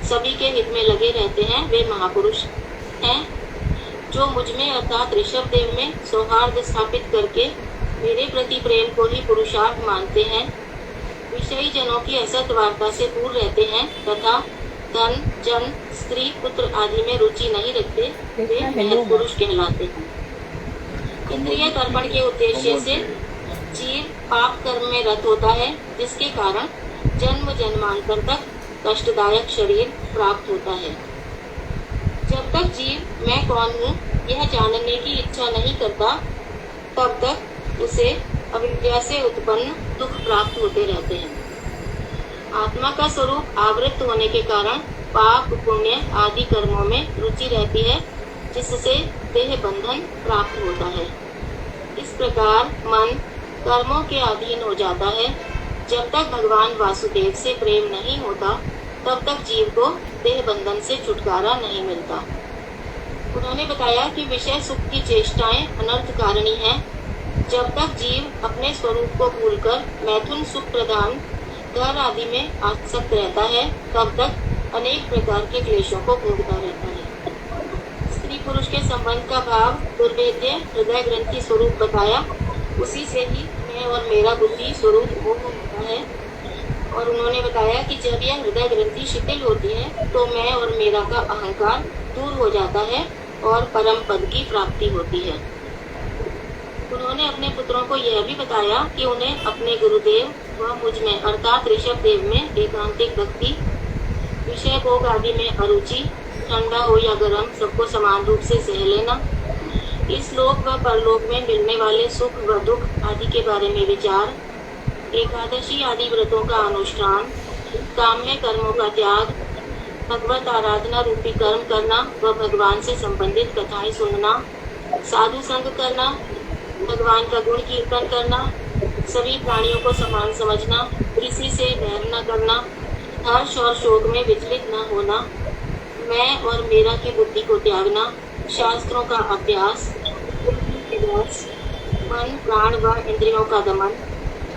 सभी के हित में लगे रहते हैं, वे महापुरुष हैं। जो मुझ में अर्थात ऋषभ देव में सौहार्द स्थापित करके मेरे प्रति प्रेम को ही पुरुषार्थ मानते हैं, विषयी जनों की असत वार्ता से दूर रहते हैं तथा धन जन स्त्री पुत्र आदि में रुचि नहीं रखते, वे महत् पुरुष कहलाते हैं। इंद्रिय तर्पण के उद्देश्य से जीव पाप कर्म में रत होता है, जिसके कारण जन्म जन्मांतर तक कष्टदायक शरीर प्राप्त होता है। जब तक जीव मैं कौन हूँ यह जानने की इच्छा नहीं करता, तब तक उसे अविद्या से उत्पन्न दुख प्राप्त होते रहते हैं। आत्मा का स्वरूप आवृत होने के कारण पाप पुण्य आदि कर्मों में रुचि रहती है, जिससे देह बंधन प्राप्त होता है। इस प्रकार मन कर्मों के अधीन हो जाता है। जब तक भगवान वासुदेव से प्रेम नहीं होता, तब तक जीव को देह बंधन से छुटकारा नहीं मिलता। उन्होंने बताया कि विषय सुख की चेष्टाएं अनर्थकारिणी हैं। जब तक जीव अपने स्वरूप को भूलकर मैथुन सुख प्रदान घर आदि में आसक्त रहता है, तब तक अनेक प्रकार के क्लेशों को भोगता रहता है। स्त्री पुरुष के संबंध का भाव दुर्भेद्य हृदय ग्रंथि स्वरूप बताया, उसी से ही मैं और मेरा बुद्धि स्वरूप भोग होता है। और उन्होंने बताया कि जब यह हृदय ग्रंथि शिथिल होती है तो मैं और मेरा का अहंकार दूर हो जाता है और परम पद की प्राप्ति होती है। उन्होंने अपने पुत्रों को यह भी बताया कि उन्हें अपने गुरुदेव व मुझ में अर्थात ऋषभ देव में एकांतिक भक्ति, विषय भोग आदि में अरुचि, ठंडा हो या गर्म सबको समान रूप से सह लेना, इस लोक व परलोक में मिलने वाले सुख व दुख आदि के बारे में विचार, एकादशी आदि व्रतों का अनुष्ठान, काम्य कर्मों का त्याग, भगवत आराधना रूपी कर्म करना व भगवान से संबंधित कथाएं सुनना, साधु संग करना, भगवान का गुण कीर्तन करना, सभी प्राणियों को समान समझना, किसी से बैर न करना, हर्ष और शोक में विचलित न होना, मैं और मेरा की बुद्धि को त्यागना, शास्त्रों का अभ्यास, मन प्राण व इंद्रियों का दमन,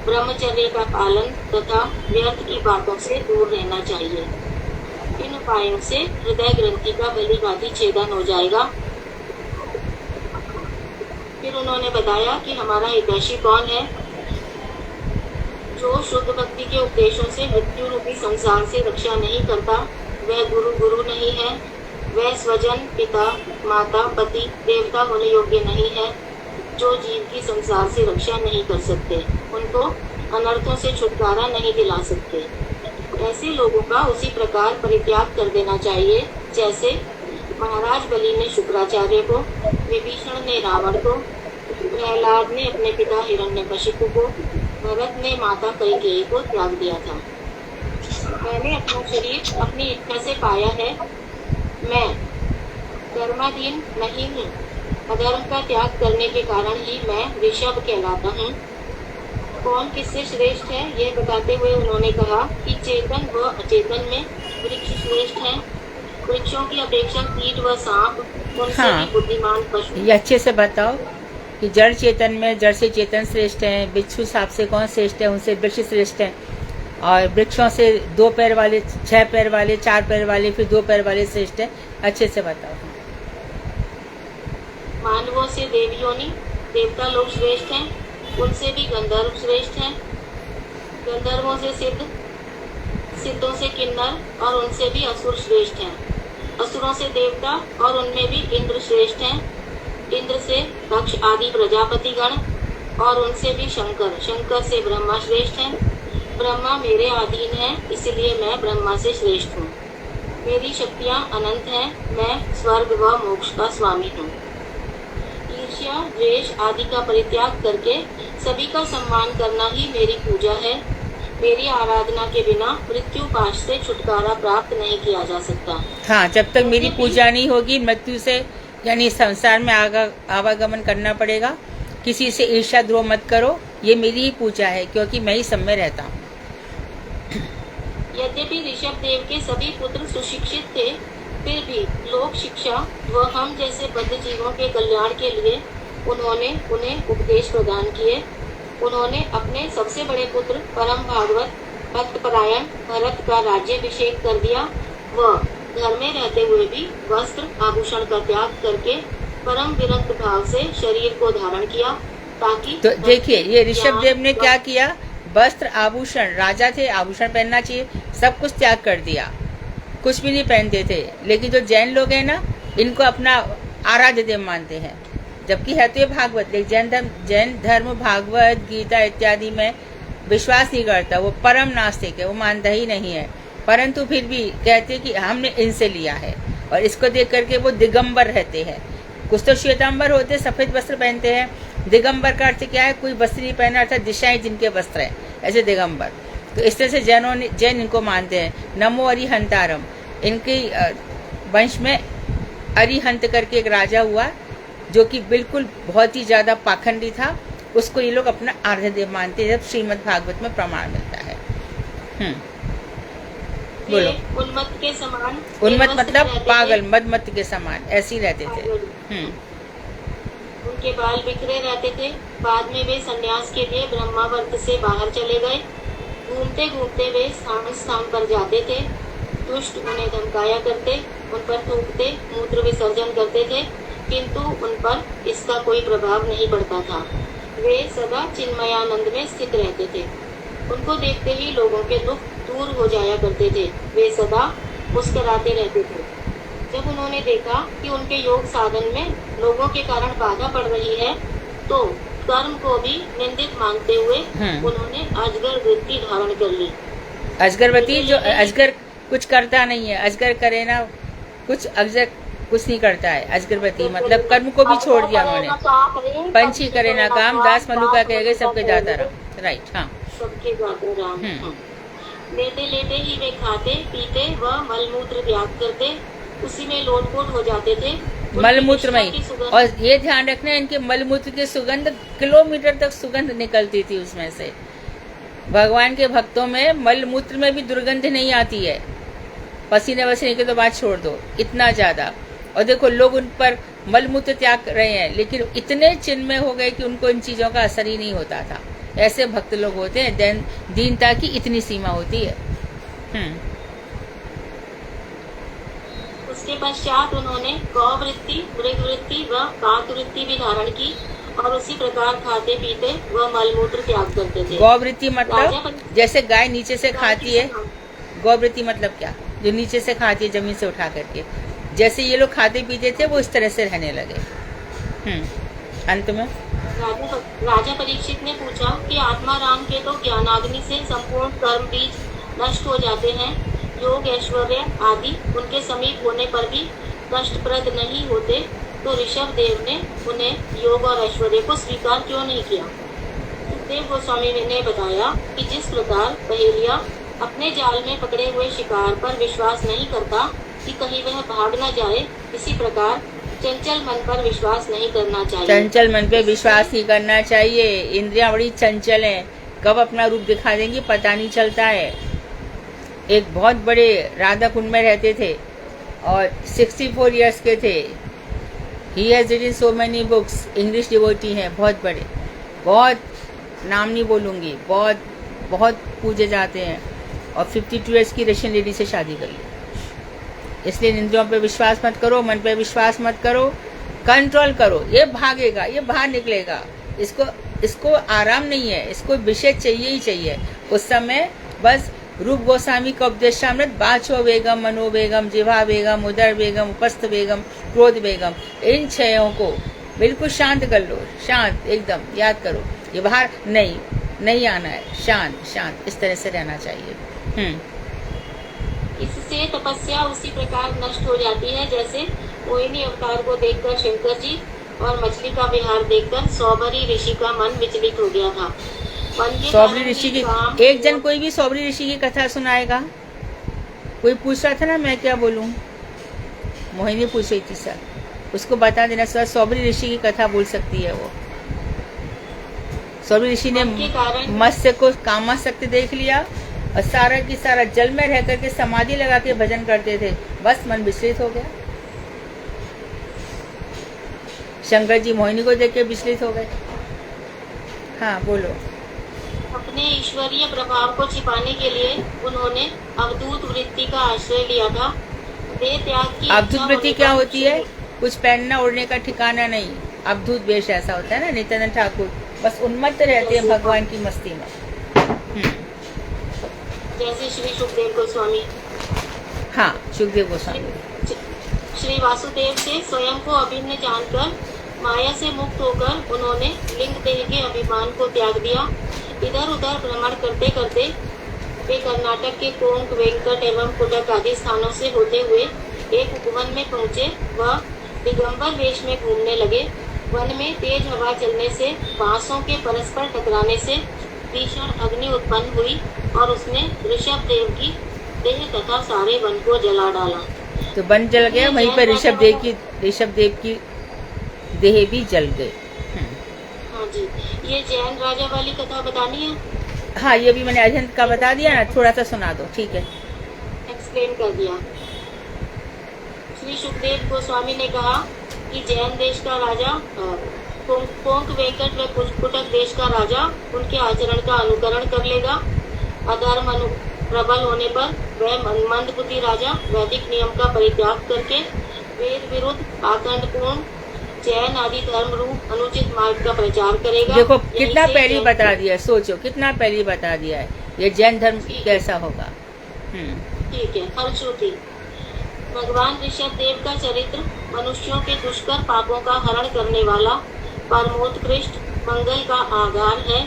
ब्रह्मचर्य का पालन तथा व्यर्थ की बातों से दूर रहना चाहिए। इन उपायों से हृदय ग्रंथि का भलीभांति छेदन हो जाएगा। फिर उन्होंने बताया कि हमारा हितैषी कौन है। जो शुद्ध भक्ति के उपदेशों से मृत्यु रूपी संसार से रक्षा नहीं करता, वह गुरु नहीं है। वह स्वजन पिता माता पति देवता होने योग्य नहीं है। जो जीव की संसार से रक्षा नहीं कर सकते, उनको अनर्थों से छुटकारा नहीं दिला सकते, ऐसे लोगों का उसी प्रकार परित्याग कर देना चाहिए जैसे महाराज बलि ने शुक्राचार्य को, विभीषण ने रावण को, प्रहलाद ने अपने पिता हिरण्यकशिपु को, भरत ने माता कैकेयी को त्याग दिया था। मैंने अपना शरीर अपनी इच्छा से पाया है। मैं कर्माधीन नहीं हूँ। अधर्म का त्याग करने के कारण ही मैं ऋषभ कहलाता हूँ। कौन किससे श्रेष्ठ है यह बताते हुए उन्होंने कहा कि चेतन व अचेतन में वृक्ष श्रेष्ठ हैं। वृक्षों की अपेक्षा कीट व सांप उनसे भी बुद्धिमान पशु। ये अच्छे से बताओ कि जड़ चेतन में जड़ से चेतन श्रेष्ठ है, बिच्छू सांप से कौन श्रेष्ठ है? उनसे वृक्ष श्रेष्ठ है। और वृक्षों से 2 पैर वाले, 6 पैर वाले, 4 पैर वाले, फिर 2 पैर वाले श्रेष्ठ है। अच्छे से बताओ। मानवों से देवयोनि देवता लोग श्रेष्ठ हैं, उनसे भी गंधर्व श्रेष्ठ हैं। गंधर्वों से सिद्ध, सिद्धों से किन्नर और उनसे भी असुर श्रेष्ठ हैं। असुरों से देवता और उनमें भी इंद्र श्रेष्ठ हैं। इंद्र से दक्ष आदि प्रजापति गण और उनसे भी शंकर, शंकर से ब्रह्मा श्रेष्ठ हैं। ब्रह्मा मेरे अधीन है, इसलिए मैं ब्रह्मा से श्रेष्ठ हूँ। मेरी शक्तियाँ अनंत हैं, मैं स्वर्ग व मोक्ष का स्वामी हूँ। ईर्ष्या, द्वेष आदि का परित्याग करके सभी का सम्मान करना ही मेरी पूजा है। मेरी आराधना के बिना मृत्यु पाश से छुटकारा प्राप्त नहीं किया जा सकता। हाँ, जब तक मेरी पूजा नहीं होगी मृत्यु से यानी संसार में आवागमन करना पड़ेगा। किसी से ईर्ष्या द्रोह मत करो, ये मेरी ही पूजा है क्योंकि मैं ही सब में रहता हूँ। यद्यपि ऋषभ देव के सभी पुत्र सुशिक्षित थे, फिर भी लोक शिक्षा व हम जैसे बद्ध जीवों के कल्याण के लिए उन्होंने उन्हें उपदेश प्रदान किए। उन्होंने अपने सबसे बड़े पुत्र परम भागवत भक्तपरायण भरत का राज्याभिषेक कर दिया व घर में रहते हुए भी वस्त्र आभूषण का त्याग करके परम विरक्त भाव से शरीर को धारण किया, ताकि तो देखिए ये ऋषभ देव ने क्या किया, वस्त्र आभूषण, राजा थे आभूषण पहनना चाहिए, सब कुछ त्याग कर दिया, कुछ भी नहीं पहनते थे। लेकिन जो जैन लोग हैं ना, इनको अपना आराध्य देव मानते हैं, जबकि है तो ये भागवत। लेकिन जैन धर्म भागवत गीता इत्यादि में विश्वास नहीं करता, वो परम नास्तिक है, वो मानता ही नहीं है। परंतु फिर भी कहते कि हमने इनसे लिया है, और इसको देख करके वो दिगंबर रहते हैं। कुछ तो श्वेतांबर होते, सफेद वस्त्र पहनते हैं। दिगंबर का अर्थ क्या है? कोई वस्त्र नहीं पहना, अर्थात दिशाएं जिनके वस्त्र हैं, ऐसे दिगंबर। तो इस तरह से जैन इनको मानते हैं। नमो अरिहंतारम, इनके वंश में अरिहंत करके एक राजा हुआ जो कि बिल्कुल बहुत ही ज्यादा पाखंडी था, उसको ये लोग अपना आराध्य देव मानते हैं, जब श्रीमद् भागवत में प्रमाण मिलता है। बोलो। उन्मत्त के समान, उन्मत्त मतलब पागल, मदमत्त के समान ऐसे ही रहते थे। उनके बाल बिखरे रहते थे। बाद में वे संन्यास के लिए ब्रह्मावर्त से बाहर चले गए। घूमते घूमते वे स्थान स्थान पर जाते थे। दुष्ट उन्हें धमकाया करते, उन पर थूकते, मूत्र विसर्जन करते थे, किंतु उन पर इसका कोई प्रभाव नहीं पड़ता था। वे सदा चिन्मयानंद में स्थित रहते थे। उनको देखते ही लोगों के दुख दूर हो जाया करते थे। वे सदा मुस्कुराते रहते थे। जब उन्होंने देखा कि उनके योग साधन में लोगों के कारण बाधा पड़ रही है, तो कर्म को भी निंदित मानते हुए उन्होंने अजगर वृत्ति धारण कर ली। अजगरवती, जो अजगर कुछ करता नहीं है, अजगर करे ना कुछ, अजगर कुछ नहीं करता है। अजगरवती मतलब कर्म को भी छोड़ दिया उन्होंने। पंछी करे ना काम, दास मलुका कह गए सबके दाता राम। राइट, हाँ, सबके दाता राम। लेटे लेटे ही वे खाते पीते व मलमूत्र त्याग करते, उसी में लोटपोट हो जाते थे। मलमूत्र में ही। और ये ध्यान रखना, इनके मलमूत्र की सुगंध किलोमीटर तक सुगंध निकलती थी उसमें से। भगवान के भक्तों में मलमूत्र में भी दुर्गंध नहीं आती है। पसीने वसीने की तो बात छोड़ दो, इतना ज्यादा। और देखो लोग उन पर मलमूत्र त्याग रहे हैं, लेकिन इतने चिन्मय हो गए कि उनको इन चीजों का असर ही नहीं होता था। ऐसे भक्त लोग होते हैं, दीनता की इतनी सीमा होती है। उसके पश्चात उन्होंने गौवृत्ति, मृगवृत्ति व काकवृत्ति भी धारण की और उसी प्रकार खाते पीते व मलमूत्र त्याग करते थे। गौवृत्ति मतलब जैसे गाय नीचे से खाती है। गौवृत्ति मतलब क्या? जो नीचे से खाती है जमीन से उठा करके, जैसे ये लोग खाते पीते थे वो इस तरह से रहने लगे। अंत में राजा परीक्षित ने पूछा कि आत्मा राम के तो ज्ञानाग्नि से संपूर्ण कर्म बीज नष्ट हो जाते हैं, योग ऐश्वर्य आदि उनके समीप होने पर भी कष्टप्रद नहीं होते, तो ऋषभ देव ने उन्हें योग और ऐश्वर्य को स्वीकार क्यों नहीं किया? सुखदेव गोस्वामी ने बताया कि जिस प्रकार पहेलिया अपने जाल में पकड़े हुए शिकार पर विश्वास नहीं करता कि कहीं वह भाग न जाए, इसी प्रकार चंचल मन पर विश्वास नहीं करना चाहिए। चंचल मन पे विश्वास नहीं करना चाहिए। इंद्रियां बड़ी चंचल हैं, कब अपना रूप दिखा देंगी पता नहीं चलता है। एक बहुत बड़े राधा कुंड में रहते थे और 64 इयर्स के थे। He has written so many books, English devotee हैं, बहुत बड़े, बहुत नाम नहीं बोलूँगी, बहुत बहुत पूजे जाते हैं और 52 इयर्स की रशियन लेडी से शादी कर ली। इसलिए इंद्रियों पे विश्वास मत करो, मन पे विश्वास मत करो, कंट्रोल करो। ये भागेगा, ये बाहर निकलेगा, इसको आराम नहीं है, इसको विषय चाहिए ही चाहिए। उस समय बस रूप गोस्वामी का उपदेशामृत, बाचो बेगम, मनो बेगम, जिवा बेगम, उदर बेगम, उपस्थ बेगम, क्रोध बेगम, इन छयों को बिल्कुल शांत कर लो, शांत एकदम याद करो। ये बाहर नहीं आना है, शांत शांत इस तरह से रहना चाहिए। इससे तपस्या उसी प्रकार नष्ट हो जाती है जैसे मोहिनी अवतार को देखकर शंकर जी और मछली का विहार देखकर सौबरी ऋषि का मन विचलित हो गया था। सौबरी ऋषि की एक जन कोई भी सौबरी ऋषि की कथा सुनाएगा? कोई पूछ रहा था ना मैं क्या बोलूं, मोहिनी पूछ रही थी सर, उसको बता देना सर, सौबरी ऋषि की कथा बोल सकती है वो। सौबरी ऋषि ने मत्स्य को कामासक्त देख लिया और सारा की सारा जल में रह करके समाधि लगा के भजन करते थे, बस मन विचलित हो गया। शंकर जी मोहिनी को देख के विचलित हो गए। हाँ बोलो। अपने ईश्वरीय प्रभाव को छिपाने के लिए उन्होंने अवधूत वृत्ति का आश्रय लिया था। देह त्याग की अवधूत वृत्ति क्या होती है? कुछ पहनना ओढ़ने का ठिकाना नहीं। अवधूत वेश ऐसा होता है ना, नित्यानंद ठाकुर बस उन्मत्त रहते हैं भगवान की मस्ती में। जैसे श्री सुखदेव गोस्वामी। हाँ, सुखदेव गोस्वामी। श्री वासुदेव से स्वयं को अभिन्न जानकर माया से मुक्त होकर उन्होंने लिंग देह के अभिमान को त्याग दिया। इधर उधर भ्रमण करते करते वे कर्नाटक के कोंक, वेंकट एवं कुटक आदि स्थानों से होते हुए एक उपवन में पहुँचे। वह दिगंबर वेश में घूमने लगे। वन में तेज हवा चलने से बांसों के परस्पर टकराने से भीषण अग्नि उत्पन्न हुई और उसने ऋषभ देव की देह तथा सारे वन को जला डाला। तो वन जल गया, वहीं पर ऋषभ देव की देह भी जल गए। हाँ जी, ये जैन राजा वाली कथा बतानी है? हाँ, ये भी मैंने अजंत का बता दिया ना, थोड़ा सा सुना दो। ठीक है, एक्सप्लेन कर दिया। श्री सुखदेव गोस्वामी ने कहा कि जैन देश का राजा कोंक, वेंकट व कुटक देश का राजा उनके आचरण का अनुकरण कर लेगा। अधर्म प्रबल होने पर वह मंदबुद्धि राजा वैदिक नियम का परित्याग करके वेद विरुद्ध आखंडपूर्ण जैन आदि धर्म रूप अनुचित मार्ग का प्रचार करेगा। देखो कितना पहले बता दिया, सोचो कितना पहले बता दिया है, ये जैन धर्म कैसा होगा। ठीक है, फलश्रुति भगवान ऋषभ देव का चरित्र मनुष्यों के दुष्कर पापों का हरण करने वाला परमोत्कृष्ट मंगल का आधार है।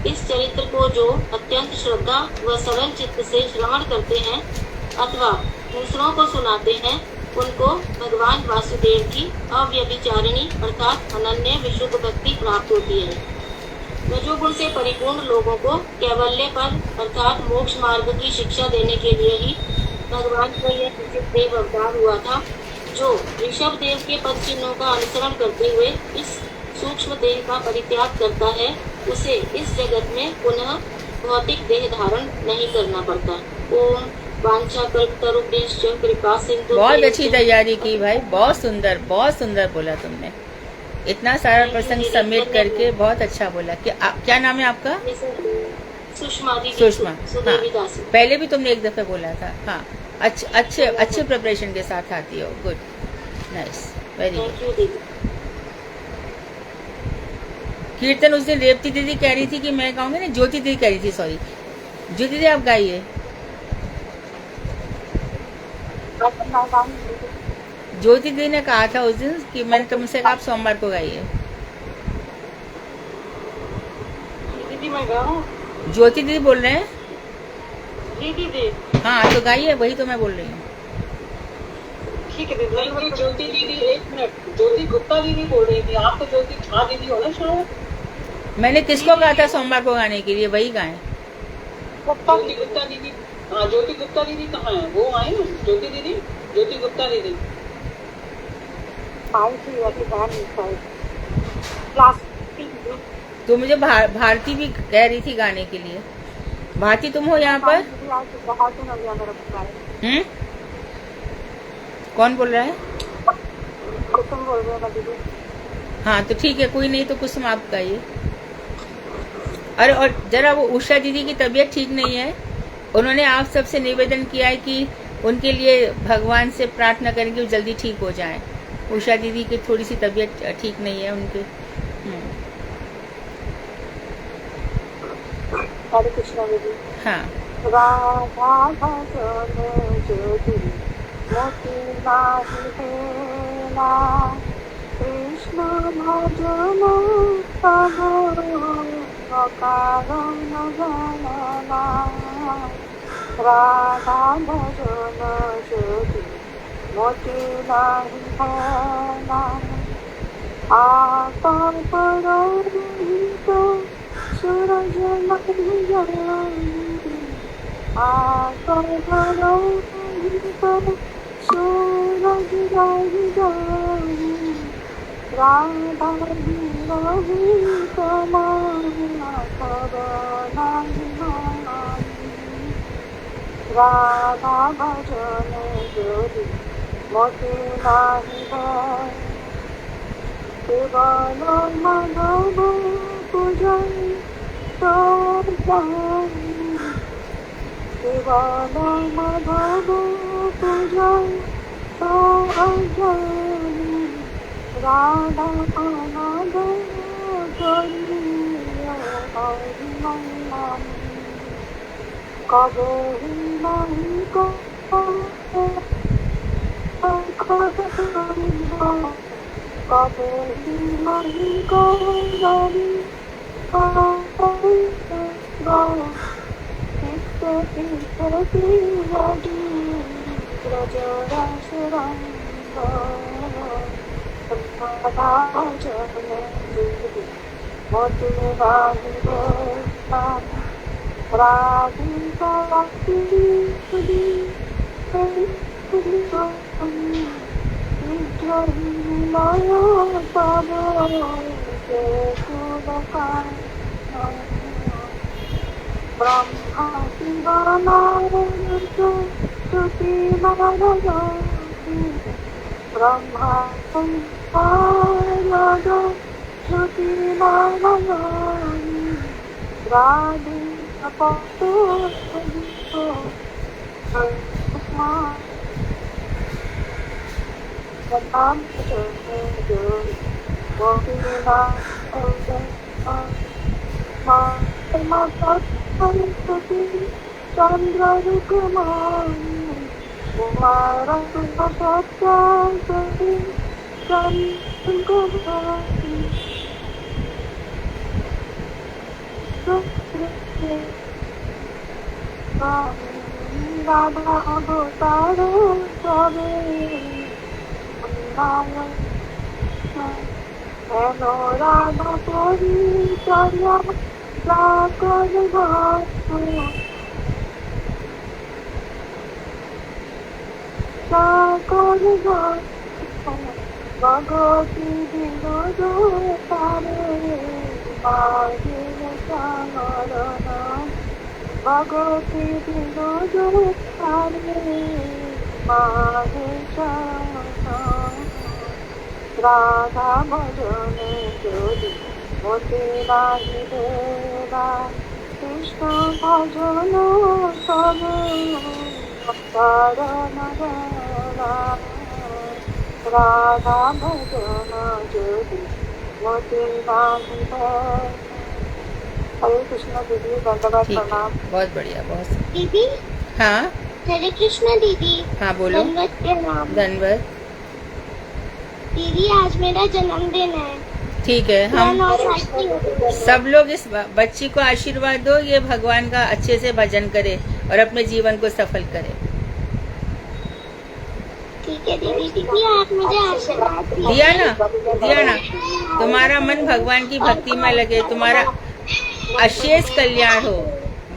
इस चरित्र को जो अत्यंत श्रद्धा व सरल चित्त से श्रवण करते हैं अथवा दूसरों को सुनाते हैं, उनको भगवान वासुदेव की अव्यभिचारिणी अर्थात अनन्य विशुद्ध भक्ति प्राप्त होती है। रजोगुण से परिपूर्ण लोगों को कैवल्य पर अर्थात मोक्ष मार्ग की शिक्षा देने के लिए ही भगवान का यह ऋषभ देव अवतार हुआ था। जो ऋषभ देव के पद चिन्हों का अनुसरण करते हुए इस सूक्ष्म देह का परित्याग करता है, उसे इस जगत में पुनः भौतिक देह धारण नहीं करना पड़ता। ओम वांछा कल्पतरुभ्यश्च कृपा सिंधु। बहुत अच्छी तैयारी की भाई, बहुत सुंदर बोला तुमने, इतना सारा प्रसंग समेट करके बहुत अच्छा बोला। क्या नाम है आपका? सुषमा दीदी। सुषमा, हाँ, पहले भी तुमने एक दफे बोला था। हाँ, अच्छे प्रिपरेशन के साथ आती हो। Good, nice, very good. कीर्तन उस दिन रेवती दीदी कह रही थी कि मैं गाऊंगी ना, ज्योति दीदी कह रही थी, सॉरी ज्योति दीदी आप गाइए। ज्योति दीदी ने कहा था उस दिन कि मैंने तुमसे कहा आप सोमवार को गाइए। दीदी मैं गाऊं? ज्योति दीदी बोल रहे हैं। जी दीदी। हाँ तो गाइए, वही तो मैं बोल रही हूँ। ठीक है दीदी। ज्योति दीदी, एक मिनट, ज्योति गुप्ता दीदी बोल रही थी, आप तो ज्योति झा दीदी हो ना शायद। मैंने किसको कहा था सोमवार को गाने के लिए? वही गाएं। ज्योति गुप्ता दीदी। हाँ, ज्योति गुप्ता दीदी कहाँ है? वो आए ना, ज्योति गुप्ता दीदी। पाई थी, अभी है नहीं शायद। क्लास 3 में। तो मुझे भारती भी कह रही थी गाने के लिए। भारती तुम हो यहाँ पर? बहुत दिन हो गया मेरा बुलाया। कौन बोल रहा है? कुसुम बोल रहे हो ना दीदी? हाँ तो ठीक है, कोई नहीं तो कुसुम आप गाइए। अरे और जरा वो उषा दीदी की तबीयत ठीक नहीं है, उन्होंने आप सबसे निवेदन किया है कि उनके लिए भगवान से प्रार्थना करें कि वो जल्दी ठीक हो जाएं। उषा दीदी की थोड़ी सी तबीयत ठीक नहीं है उनके। हरे कृष्णा दीदी। हाँ। राधा भजन ज्योति मोती नाही हेला, कृष्ण भजन कारण गणना, राधा भजन ज्योति मोती नाही हेला, आता परोहित सूरज नहीं जलानी, आता परोहित सूरज नहीं जलानी, राधा नहीं कमाना करना नहीं, राधा भजन ज्योति मोती नहीं है, केवल माधव पूजन तो जानी, केवल माधव पूजन तो जानी, राधा अनाद कबो ही नहीं को कबो ही नहीं को ब्रह्मा ब्रह्मा राधे चंद्र रुकमानी कुमार सत्यासि चंद्रकुमारी राधा अवतारो सबे हेलो राधा परिचर्या साकर साकर भगवती विनोद तारे भगवती विनोद तारे राधा भजन ज्योति मोती नाही हेला, कृष्ण भजन सब कारण गणना, राधा भजन ज्योति मोती नाही हेला। हरे कृष्ण दीदी, धन्यवाद, प्रणाम। बहुत बढ़िया, बहुत दीदी। हाँ हरे कृष्ण दीदी। हाँ बोलो। धन्यवाद, प्रणाम। धन्यवाद दीदी, आज मेरा जन्मदिन है। ठीक है, हम सब लोग इस बच्ची को आशीर्वाद दो, ये भगवान का अच्छे से भजन करे और अपने जीवन को सफल करे। ठीक है दीदी। दीदी, आप मुझे आशीर्वाद दिया ना, दिया ना। तुम्हारा मन भगवान की भक्ति में लगे, तुम्हारा अशेष कल्याण हो,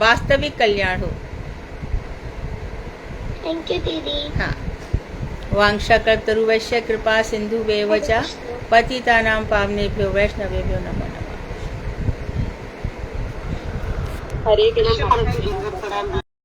वास्तविक कल्याण हो। थैंक यू दीदी। हाँ वांक्षकल्पतरुवश्य कृपा सिन्धुवेव च पतितानां पावनेभ्यो वैष्णवेभ्यो नमो नमः। हरे कृष्ण।